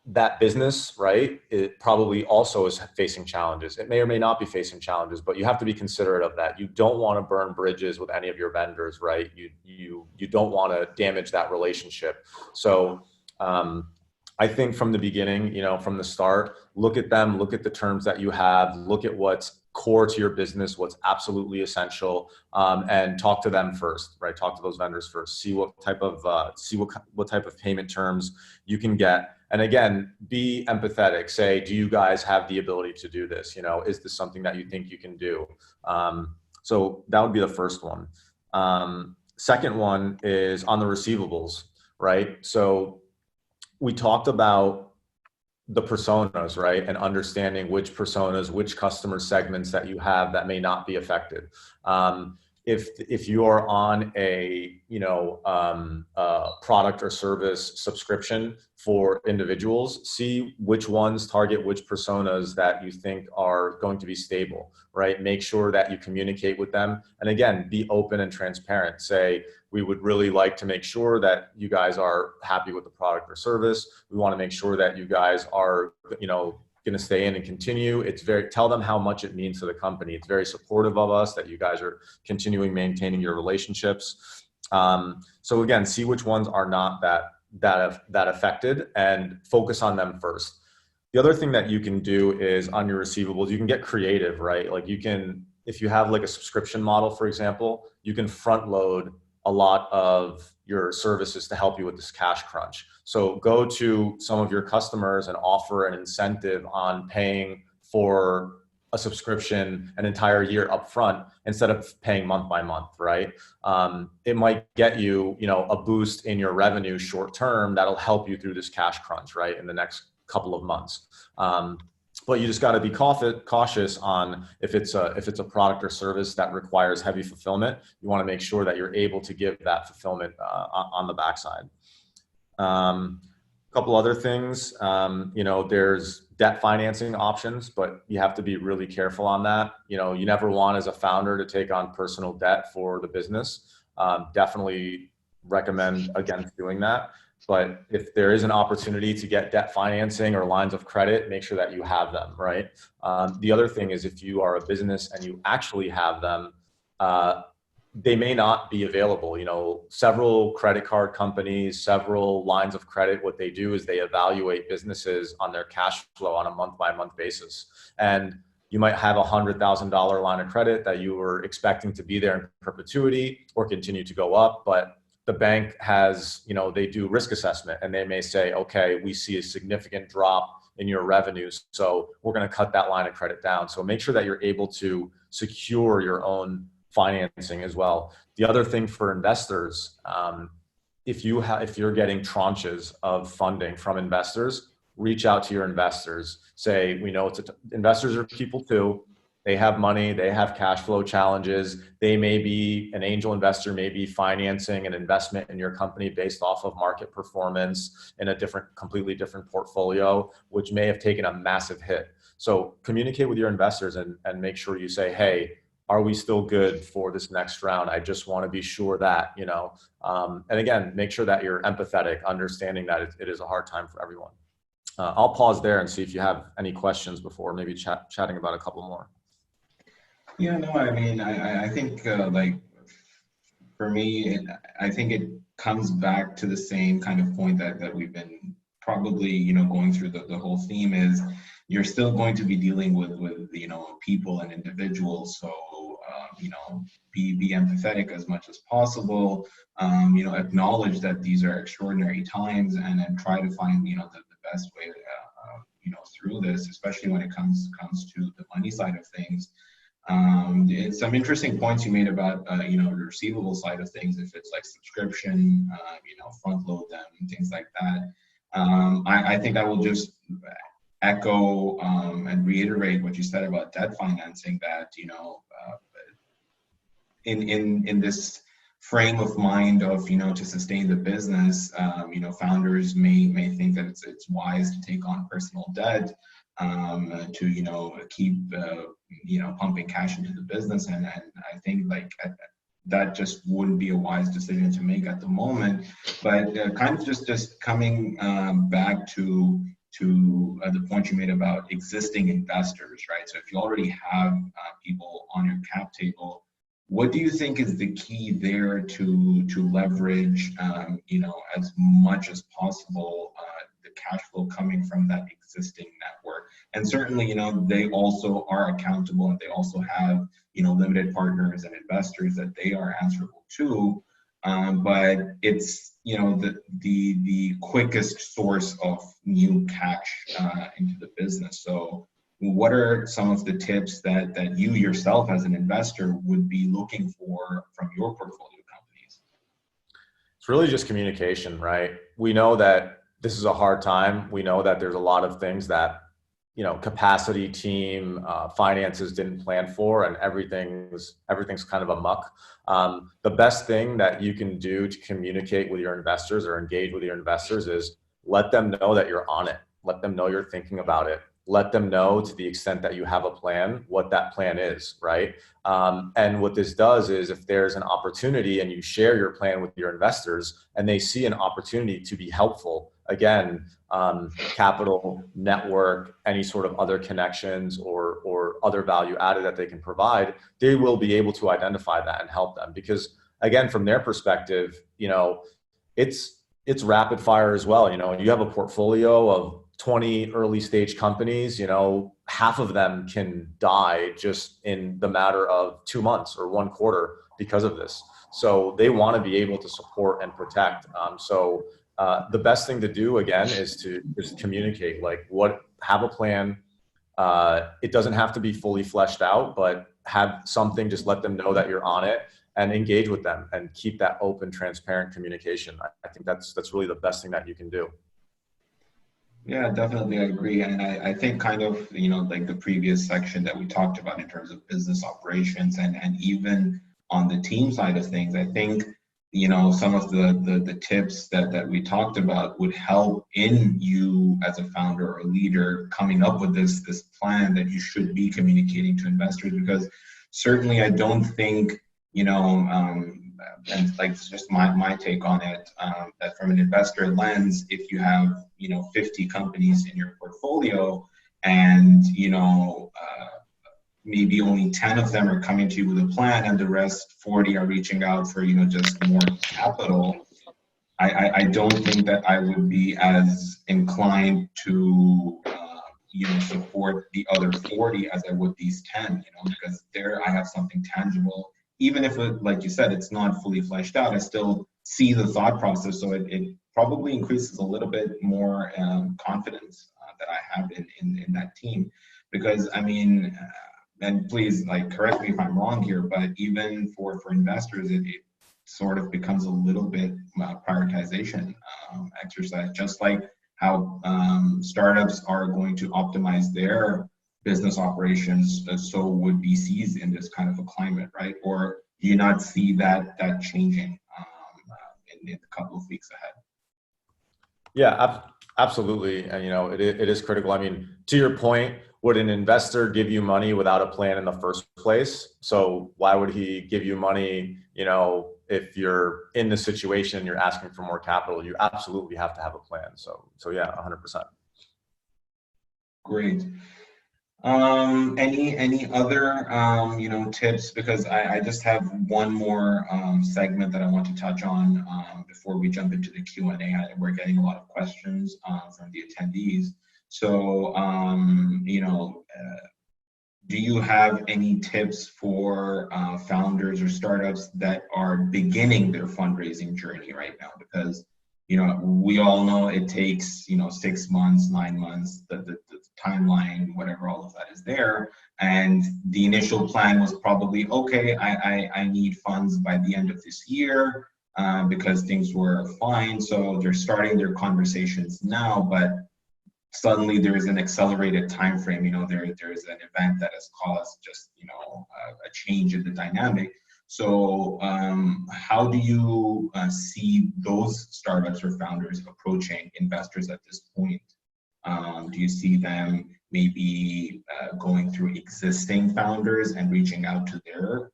that business, right, it probably also is facing challenges. It may or may not be facing challenges, but you have to be considerate of that. You don't want to burn bridges with any of your vendors, right? You don't want to damage that relationship. So I think from the beginning, from the start, look at them, look at the terms that you have, look at what's core to your business, what's absolutely essential, and talk to them first, right? Talk to those vendors first. See what type of payment terms you can get. And again, be empathetic. Say, do you guys have the ability to do this? Is this something that you think you can do? So that would be the first one. Second one is on the receivables, right? So we talked about the personas, right? And understanding which personas, which customer segments that you have that may not be affected. If you are on a product or service subscription for individuals, see which ones target which personas that you think are going to be stable, right? Make sure that you communicate with them, and again, be open and transparent. Say, we would really like to make sure that you guys are happy with the product or service. We want to make sure that you guys are, going to stay in and continue. Tell them how much it means to the company. It's very supportive of us that you guys are continuing maintaining your relationships. So again, see which ones are not that affected and focus on them first. The other thing that you can do is on your receivables, you can get creative, right? Like if you have like a subscription model, for example, you can front load a lot of your services to help you with this cash crunch. So go to some of your customers and offer an incentive on paying for a subscription an entire year upfront instead of paying month by month, right? It might get you, a boost in your revenue short term that'll help you through this cash crunch, right, in the next couple of months. But you just got to be cautious on if it's a product or service that requires heavy fulfillment. You want to make sure that you're able to give that fulfillment on the backside. Couple other things, there's debt financing options, but you have to be really careful on that. You never want as a founder to take on personal debt for the business. Definitely recommend against doing that. But if there is an opportunity to get debt financing or lines of credit, make sure that you have them, right? The other thing is if you are a business and you actually have them, they may not be available. Several credit card companies, several lines of credit, what they do is they evaluate businesses on their cash flow on a month-by-month basis. And you might have $100,000 line of credit that you were expecting to be there in perpetuity or continue to go up, but the bank has, they do risk assessment and they may say, okay, we see a significant drop in your revenues, so we're going to cut that line of credit down. So make sure that you're able to secure your own financing as well. The other thing for investors, if you're getting tranches of funding from investors, reach out to your investors. Say, we know investors are people too. They have money, they have cash flow challenges. They may be an angel investor, may be financing an investment in your company based off of market performance in a completely different portfolio, which may have taken a massive hit. So communicate with your investors and make sure you say, hey, are we still good for this next round? I just want to be sure that, and again, make sure that you're empathetic, understanding that it is a hard time for everyone. I'll pause there and see if you have any questions before maybe chatting about a couple more. Yeah, no, I mean, I think for me, I think it comes back to the same kind of point that we've been probably, going through the whole theme is you're still going to be dealing with people and individuals. So, be empathetic as much as possible, acknowledge that these are extraordinary times and then try to find, the best way, through this, especially when it comes to the money side of things. Some interesting points you made about, the receivable side of things, if it's like subscription, front load them, things like that. I think I will just echo and reiterate what you said about debt financing, that, in this frame of mind of, to sustain the business, founders may think that it's wise to take on personal debt to, keep, pumping cash into the business. And I think that just wouldn't be a wise decision to make at the moment. But kind of just coming back to the point you made about existing investors, right? So if you already have people on your cap table, what do you think is the key there to leverage, as much as possible, the cash flow coming from that existing network? And certainly, they also are accountable and they also have, limited partners and investors that they are answerable to. But it's, the quickest source of new cash into the business. So what are some of the tips that you yourself as an investor would be looking for from your portfolio companies? It's really just communication, right? We know that this is a hard time. We know that there's a lot of things that, capacity, team, finances didn't plan for, and everything's kind of a muck. The best thing that you can do to communicate with your investors or engage with your investors is let them know that you're on it. Let them know you're thinking about it. Let them know, to the extent that you have a plan, what that plan is, right? And what this does is, if there's an opportunity and you share your plan with your investors and they see an opportunity to be helpful, again, capital, network, any sort of other connections or other value added that they can provide, they will be able to identify that and help them. Because again, from their perspective, it's rapid fire as well. You have a portfolio of 20 early stage companies, half of them can die just in the matter of 2 months or 1 quarter because of this. So they want to be able to support and protect. The best thing to do again is to just communicate, like have a plan. It doesn't have to be fully fleshed out, but have something, just let them know that you're on it and engage with them and keep that open, transparent communication. I think that's really the best thing that you can do. Yeah, definitely, I agree. And I think kind of, you know, like the previous section that we talked about in terms of business operations and even on the team side of things, I think, you know, some of the tips that we talked about would help in you as a founder or leader coming up with this plan that you should be communicating to investors, because certainly I don't think, you know, and like it's just my take on it, that from an investor lens, if you have, you know, 50 companies in your portfolio and, you know, maybe only 10 of them are coming to you with a plan and the rest 40 are reaching out for, you know, just more capital, I don't think that I would be as inclined to, you know, support the other 40 as I would these 10, you know, because there I have something tangible. Even if it, like you said, it's not fully fleshed out, I still see the thought process. So it probably increases a little bit more confidence that I have in that team. Because I mean, and please like correct me if I'm wrong here, but even for investors, it sort of becomes a little bit prioritization exercise, just like how startups are going to optimize their business operations, so would VCs in this kind of a climate, right? Or do you not see that changing in a couple of weeks ahead? Yeah, absolutely. And, you know, it is critical. I mean, to your point, would an investor give you money without a plan in the first place? So why would he give you money, you know, if you're in the situation and you're asking for more capital? You absolutely have to have a plan. So yeah, 100%. Great. Any other you know, tips? Because I just have one more segment that I want to touch on before we jump into the Q&A. We're getting a lot of questions from the attendees. So you know, do you have any tips for founders or startups that are beginning their fundraising journey right now? Because, you know, we all know it takes, you know, 6 months, 9 months, the timeline, whatever, all of that is there. And the initial plan was probably, okay, I need funds by the end of this year because things were fine. So they're starting their conversations now, but suddenly there is an accelerated time frame. You know, there is an event that has caused just, you know, a change in the dynamic. So how do you see those startups or founders approaching investors at this point? Do you see them maybe going through existing founders and reaching out to their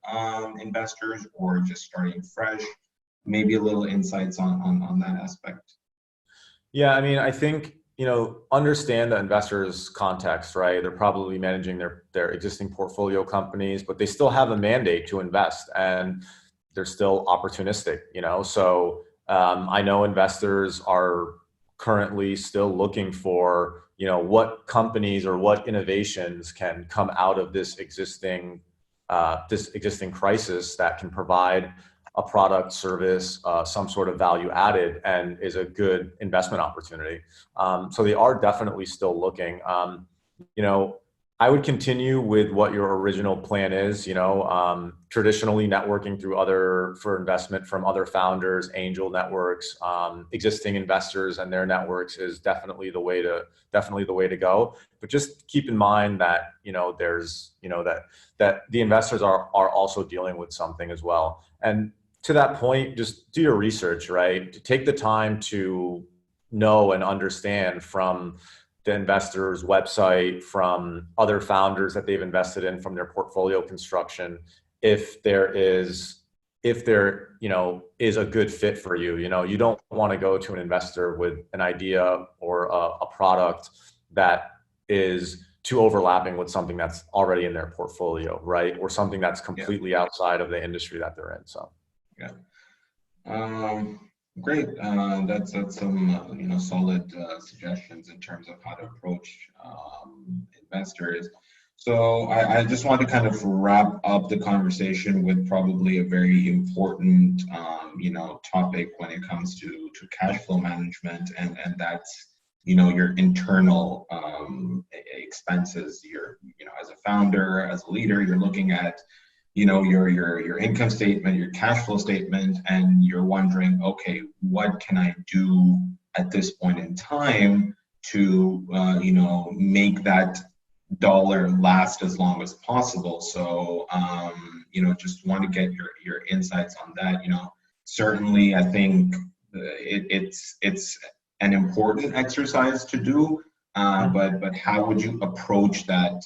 investors, or just starting fresh? Maybe a little insights on that aspect. Yeah, I mean, I think, you know, understand the investor's context, right? They're probably managing their existing portfolio companies, but they still have a mandate to invest and they're still opportunistic, you know? So I know investors are currently still looking for, you know, what companies or what innovations can come out of this existing crisis that can provide a product, service, some sort of value added, and is a good investment opportunity. So they are definitely still looking. You know, I would continue with what your original plan is, you know, traditionally networking for investment from other founders, angel networks, existing investors and their networks is definitely the way to go. But just keep in mind that, you know, there's, you know, that the investors are also dealing with something as well. And to that point, just do your research, right? Take the time to know and understand from the investor's website, from other founders that they've invested in, from their portfolio construction, if there, you know, is a good fit for you. You know, you don't want to go to an investor with an idea or a product that is too overlapping with something that's already in their portfolio, right? Or something that's completely outside of the industry that they're in. So. Yeah. Great. That's some you know, solid suggestions in terms of how to approach investors. So I just want to kind of wrap up the conversation with probably a very important, topic when it comes to cash flow management, and that's your internal expenses. As a founder, as a leader, you're looking at your income statement, your cash flow statement, and you're wondering, okay, what can I do at this point in time to make that dollar last as long as possible. So, just want to get your insights on that. Certainly, I think it's an important exercise to do. But how would you approach that?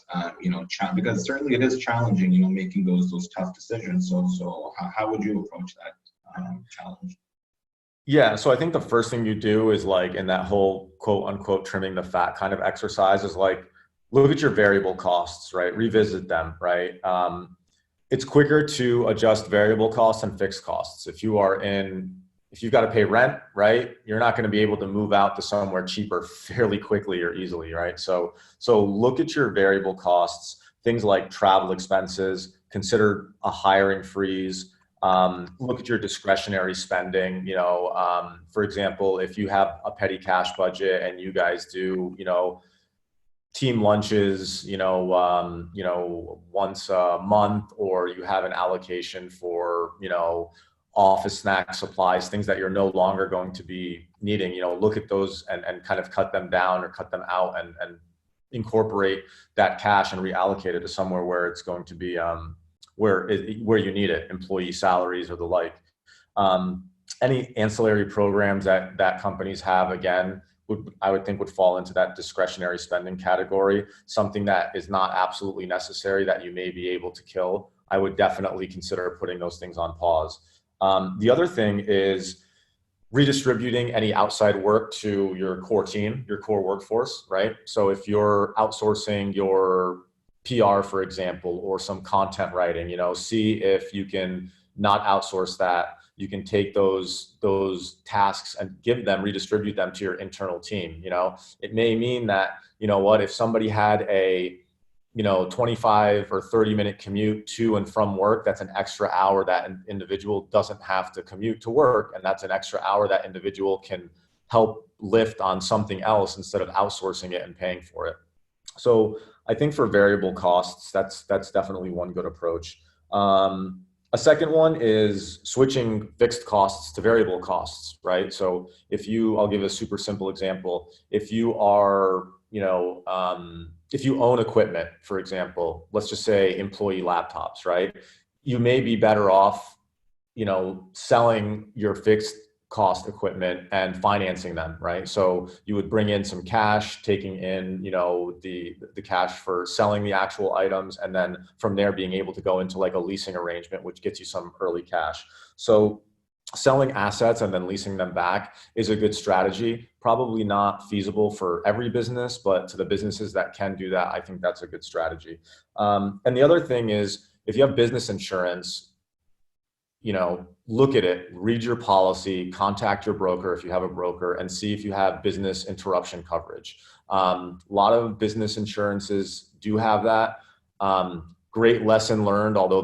Because certainly it is challenging. Making those tough decisions. So how would you approach that challenge? Yeah, so I think the first thing you do is like in that whole quote unquote trimming the fat kind of exercise is like look at your variable costs, right? Revisit them, right? It's quicker to adjust variable costs and fixed costs. If you've got to pay rent, right? You're not going to be able to move out to somewhere cheaper fairly quickly or easily, right? So look at your variable costs, things like travel expenses, consider a hiring freeze. Look at your discretionary spending. For example, if you have a petty cash budget and you guys do, team lunches, once a month, or you have an allocation for, office snack supplies, things that you're no longer going to be needing, look at those and kind of cut them down or cut them out and incorporate that cash and reallocate it to somewhere where it's going to be, where you need it, employee salaries or the like. Any ancillary programs that companies have, again, I would think would fall into that discretionary spending category. Something that is not absolutely necessary that you may be able to kill, I would definitely consider putting those things on pause. The other thing is redistributing any outside work to your core team, your core workforce, right? So if you're outsourcing your PR, for example, or some content writing, see if you can not outsource that. You can take those tasks and redistribute them to your internal team. It may mean that, if somebody had a 25 or 30-minute commute to and from work, that's an extra hour that an individual doesn't have to commute to work. And that's an extra hour that individual can help lift on something else instead of outsourcing it and paying for it. So I think for variable costs, that's definitely one good approach. A second one is switching fixed costs to variable costs, right? So I'll give a super simple example. If you are, if you own equipment, for example, let's just say employee laptops, right? You may be better off, selling your fixed cost equipment and financing them, right? So you would bring in some cash, taking in, the cash for selling the actual items, and then from there being able to go into like a leasing arrangement, which gets you some early cash. So selling assets and then leasing them back is a good strategy. Probably not feasible for every business, but to the businesses that can do that, I think that's a good strategy. And the other thing is, if you have business insurance, look at it, read your policy, contact your broker if you have a broker, and see if you have business interruption coverage. A lot of business insurances do have that. Great lesson learned, although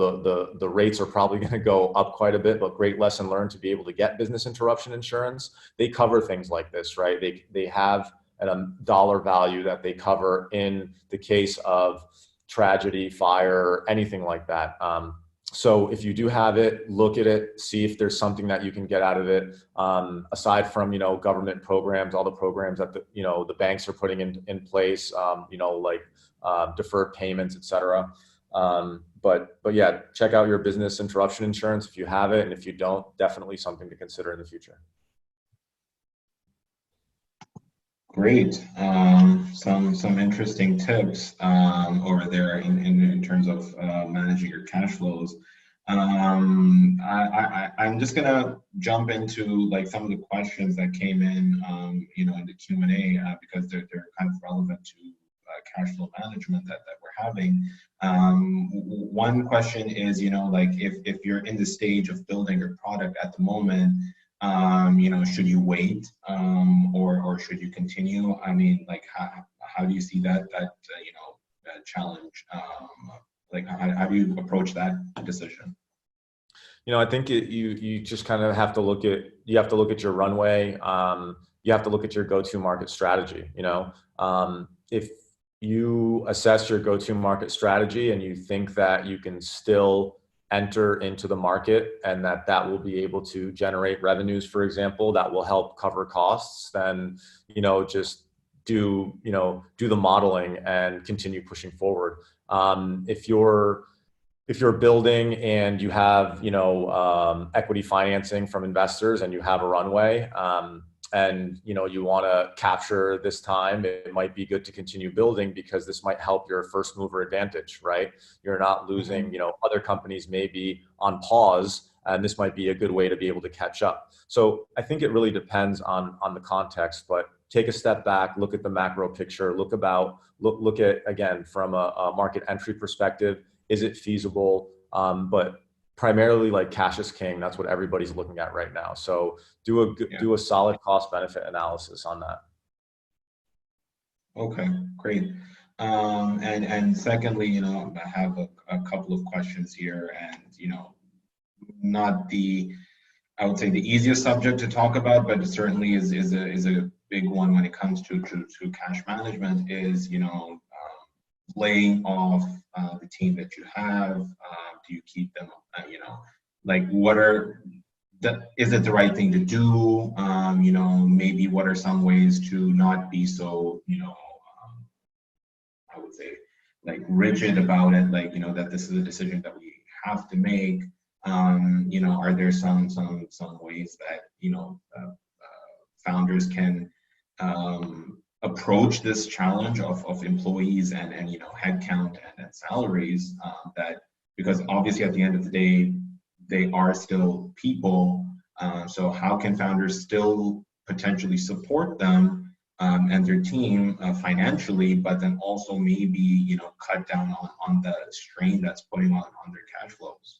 the rates are probably going to go up quite a bit, but great lesson learned to be able to get business interruption insurance. They cover things like this, right? They have a dollar value that they cover in the case of tragedy, fire, anything like that. So if you do have it, look at it, see if there's something that you can get out of it. Aside from, government programs, all the programs that the banks are putting in place, like deferred payments, et cetera. But yeah, check out your business interruption insurance if you have it. And if you don't, definitely something to consider in the future. Great. Some interesting tips over there in terms of managing your cash flows. I'm just gonna jump into like some of the questions that came in, in the Q&A because they're kind of relevant to cash flow management that we're having. One question is, like if you're in the stage of building your product at the moment, should you wait or should you continue? I mean, like how do you see that challenge? Like, how do you approach that decision? I think you just kind of have to look at your runway. You have to look at your go-to market strategy. If you assess your go-to market strategy and you think that you can still enter into the market and that will be able to generate revenues, for example, that will help cover costs, then just do the modeling and continue pushing forward. If you're building and you have equity financing from investors and you have a runway, and you want to capture this time, it might be good to continue building because this might help your first mover advantage, right? You're not losing, other companies may be on pause, and this might be a good way to be able to catch up. So I think it really depends on the context, but take a step back, look at the macro picture, look at, again, from a market entry perspective, is it feasible? But primarily, like, cash is king. That's what everybody's looking at right now. So do a solid cost benefit analysis on that. Okay, great. And secondly, I have a couple of questions here, and not I would say the easiest subject to talk about, but it certainly is a big one when it comes to cash management. Is laying off the team that you have? Do you keep them? Like, is it the right thing to do? Maybe what are some ways to not be so, I would say, like, rigid about it, like, that this is a decision that we have to make. Are there some ways that founders can approach this challenge of employees and headcount and salaries, that, because obviously at the end of the day they are still people, so how can founders still potentially support them and their team financially, but then also maybe cut down on the strain that's putting on their cash flows?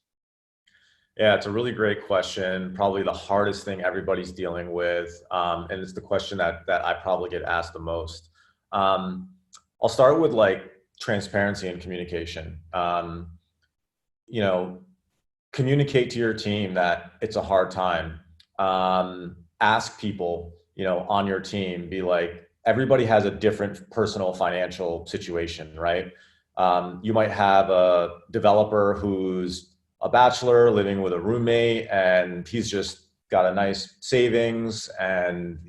Yeah, it's a really great question. Probably the hardest thing everybody's dealing with, and it's the question that I probably get asked the most. I'll start with, like, transparency and communication. Communicate to your team that it's a hard time. Ask people, on your team, be like, everybody has a different personal financial situation, right? You might have a developer who's a bachelor living with a roommate, and he's just got a nice savings and,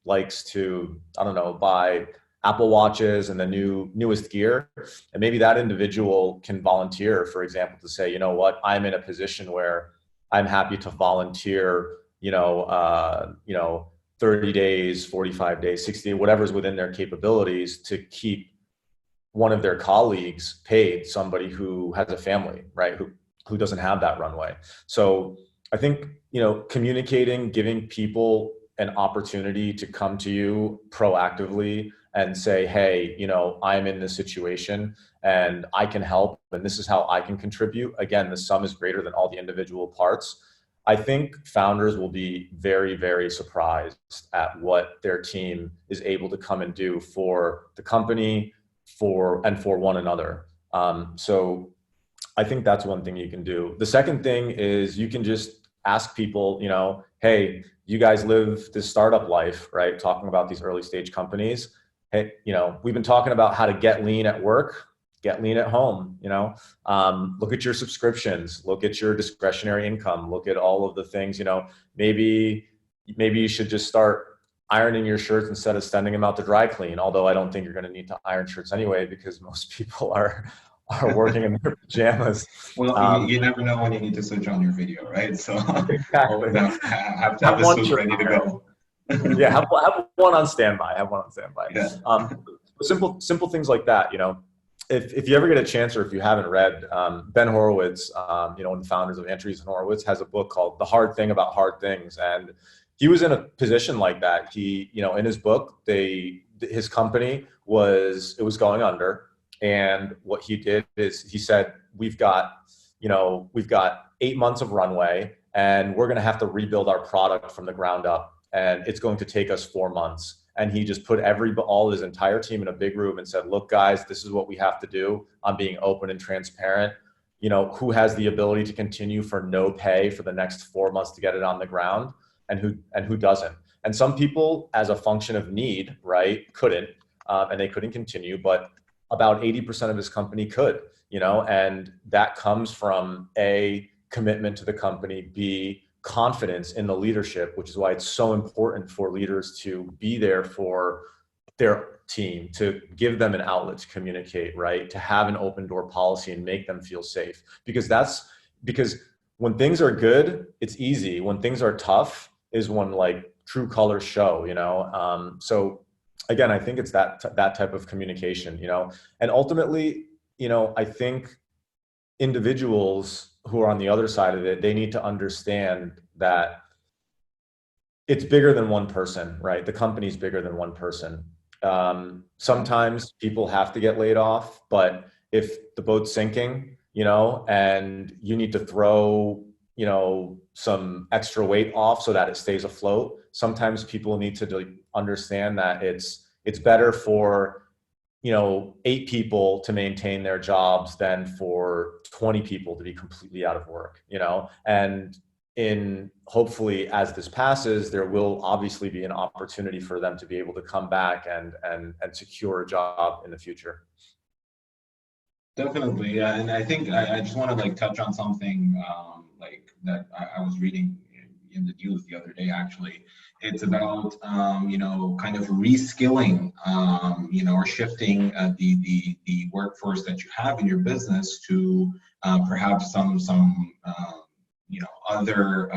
likes to, I don't know, buy Apple Watches and the newest gear. And maybe that individual can volunteer, for example, to say, what, I'm in a position where I'm happy to volunteer, 30 days, 45 days, 60, whatever's within their capabilities, to keep one of their colleagues paid, somebody who has a family, right? Who doesn't have that runway. So I think, communicating, giving people an opportunity to come to you proactively and say, hey, I'm in this situation and I can help, and this is how I can contribute. Again, the sum is greater than all the individual parts. I think founders will be very, very surprised at what their team is able to come and do for the company, for one another. So I think that's one thing you can do. The second thing is you can just ask people, hey, you guys live this startup life, right? Talking about these early stage companies. Hey, we've been talking about how to get lean at work, get lean at home, look at your subscriptions, look at your discretionary income, look at all of the things, maybe you should just start ironing your shirts instead of sending them out to dry clean. Although I don't think you're going to need to iron shirts anyway, because most people are working in their pajamas. Well, you never know when you need to switch on your video, right? So exactly. have to have the suit ready to go. Yeah, have one on standby. Yeah. Simple things like that. If you ever get a chance, or if you haven't read, Ben Horowitz, one of the founders of Andreessen Horowitz, has a book called The Hard Thing About Hard Things, and he was in a position like that. He, in his book, his company was going under. And what he did is he said, we've got 8 months of runway, and we're going to have to rebuild our product from the ground up. And it's going to take us 4 months. and he just put all his entire team in a big room and said, look, guys, this is what we have to do. I'm being open and transparent. Who has the ability to continue for no pay for the next 4 months to get it on the ground, and who doesn't. And some people, as a function of need, right, couldn't, and they couldn't continue, but about 80% of his company could, and that comes from A, commitment to the company, B, confidence in the leadership, which is why it's so important for leaders to be there for their team, to give them an outlet to communicate, right? To have an open door policy and make them feel safe. Because when things are good, it's easy. When things are tough is when like true colors show, So again, I think it's that type of communication, and ultimately, I think individuals who are on the other side of it, they need to understand that it's bigger than one person, right? The company's bigger than one person. Sometimes people have to get laid off, but if the boat's sinking, and you need to throw, some extra weight off so that it stays afloat, sometimes people need to understand that it's better for 8 people to maintain their jobs than for 20 people to be completely out of work, and hopefully as this passes, there will obviously be an opportunity for them to be able to come back and secure a job in the future. Definitely, yeah. And I think I just want to touch on something that I was reading in the news the other day. Actually, it's about kind of reskilling, or shifting the workforce that you have in your business to perhaps some other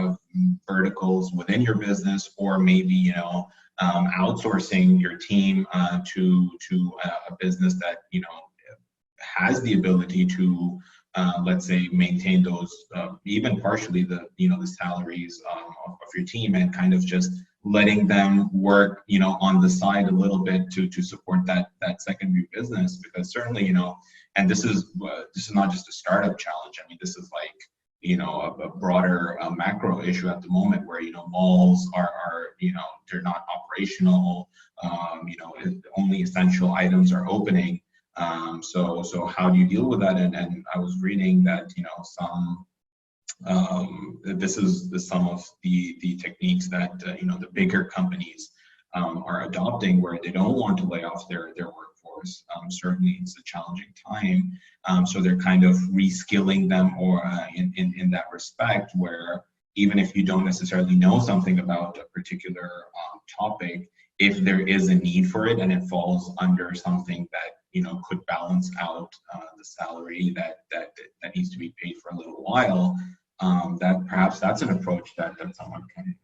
verticals within your business, or maybe outsourcing your team to a business that has the ability to let's say maintain those even partially the salaries of your team, and kind of just letting them work on the side a little bit to support that secondary business. Because certainly and this is not just a startup challenge. I mean, this is a broader macro issue at the moment, where malls are they're not operational, only essential items are opening. So how do you deal with that? And I was reading that this is some of the techniques that the bigger companies are adopting, where they don't want to lay off their workforce. Certainly it's a challenging time, so they're kind of reskilling them, or in that respect, where even if you don't necessarily know something about a particular topic, if there is a need for it and it falls under something that could balance out the salary that needs to be paid for a little while, that perhaps that's an approach that someone can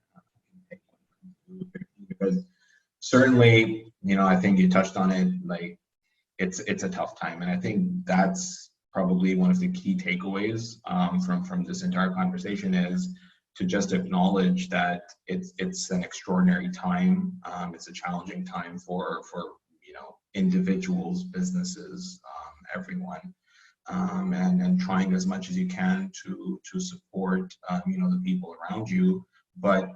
take. Because certainly, I think you touched on it, it's a tough time, and I think that's probably one of the key takeaways from this entire conversation, is to just acknowledge that it's an extraordinary time. It's a challenging time for individuals, businesses, everyone, and trying as much as you can to support the people around you, but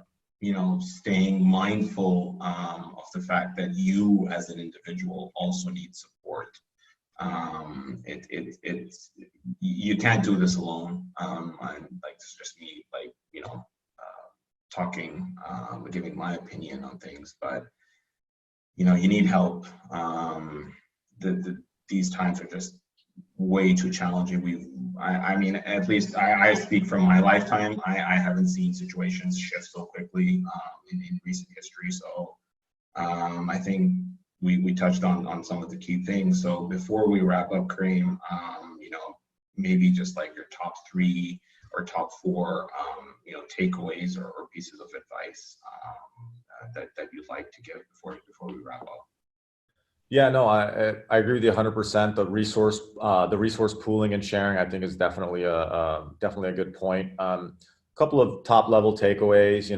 staying mindful of the fact that you as an individual also need support. You can't do this alone. This is just me talking, giving my opinion on things, but you need help. These times are just way too challenging. I mean, at least I speak from my lifetime. I haven't seen situations shift so quickly in recent history. So I think we touched on some of the key things. So before we wrap up, Kareem, maybe just your top 3 or top 4 takeaways or pieces of advice that you'd like to give before we wrap up. Yeah, no, I agree with you 100%. The resource pooling and sharing, I think, is definitely a good point. Couple of top level takeaways.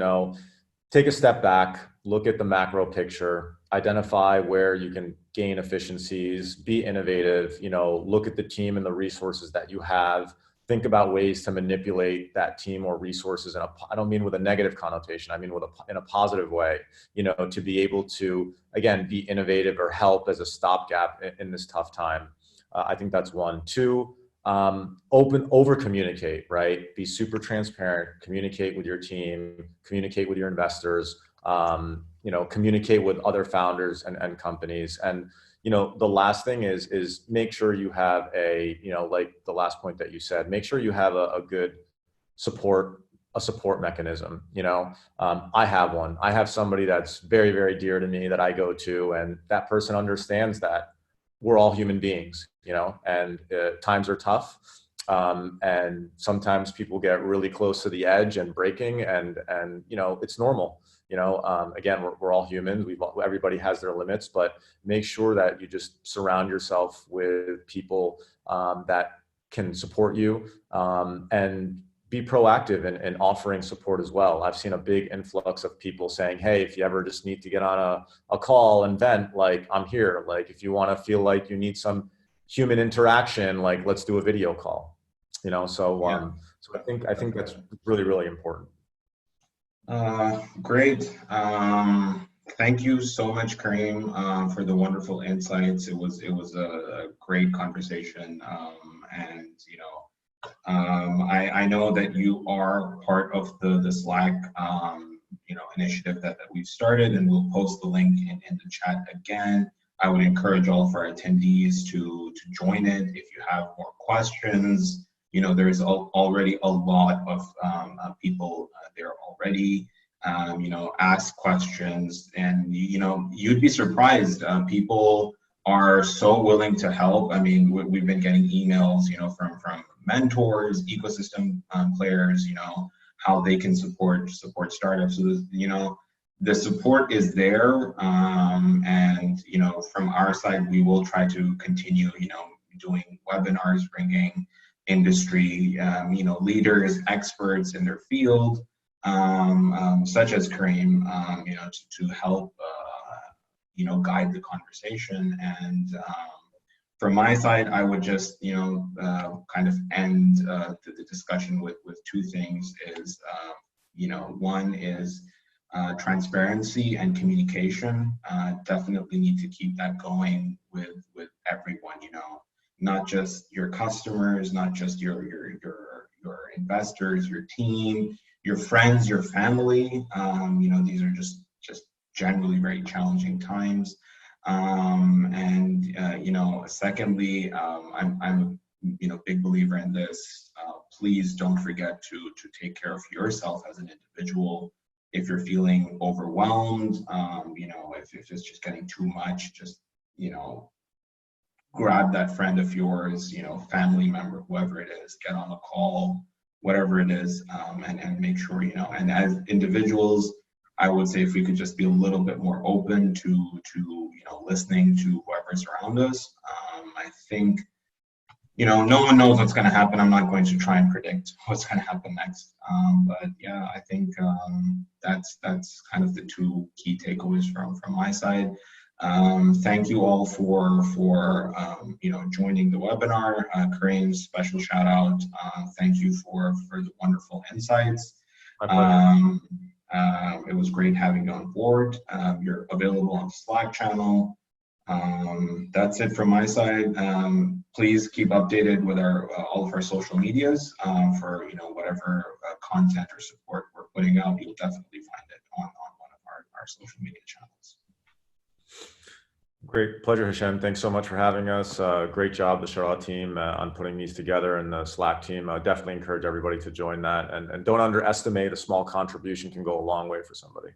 Take a step back, look at the macro picture, identify where you can gain efficiencies, be innovative. Look at the team and the resources that you have. think about ways to manipulate that team or resources. I don't mean with a negative connotation. I mean in a positive way, to be able to, again, be innovative or help as a stopgap in this tough time. I think that's one. Two, over communicate, right? Be super transparent, communicate with your team, communicate with your investors, communicate with other founders and companies. And the last thing is make sure you have like the last point that you said, make sure you have a good support mechanism. I have one. I have somebody that's very, very dear to me that I go to, and that person understands that we're all human beings, and times are tough. And sometimes people get really close to the edge and breaking, and it's normal. Again, we're all humans. Everybody has their limits, but make sure that you just surround yourself with people that can support you, and be proactive in offering support as well. I've seen a big influx of people saying, hey, if you ever just need to get on a call and vent, like, I'm here. Like, if you want to feel like you need some human interaction, like, let's do a video call. So I think that's really, really important. Great. Thank you so much, Kareem, for the wonderful insights. It was a great conversation, and I know that you are part of the Slack initiative that we've started, and we'll post the link in the chat again. I would encourage all of our attendees to join it. If you have more questions, there's already a lot of people there already. Ask questions, and you'd be surprised. People are so willing to help. I mean, we've been getting emails, from mentors, ecosystem players, how they can support startups. So the support is there, and from our side, we will try to continue, doing webinars, bringing industry, leaders, experts in their field, such as Kareem, to help, guide the conversation. And from my side, I would just, kind of end the discussion with two things. Is one is transparency and communication. Definitely need to keep that going with everyone. Not just your customers, not just your investors, your team, your friends, your family. These are just generally very challenging times. Secondly, I'm a big believer in this. Please don't forget to take care of yourself as an individual. If you're feeling overwhelmed, if it's just getting too much, just grab that friend of yours, family member, whoever it is, get on a call, whatever it is, and make sure, and as individuals, I would say if we could just be a little bit more open to listening to whoever's around us. I think, no one knows what's going to happen. I'm not going to try and predict what's going to happen next. But yeah, I think that's kind of the two key takeaways from my side. Thank you all for joining the webinar. Kareem, special shout out. Thank you for the wonderful insights. It was great having you on board. You're available on Slack channel. That's it from my side. Please keep updated with all of our social medias for whatever content or support we're putting out. You'll definitely find it on one of our social media channels. Great pleasure, Hashem. Thanks so much for having us. Great job, the Shara team, on putting these together, and the Slack team. Definitely encourage everybody to join that, and don't underestimate, a small contribution can go a long way for somebody.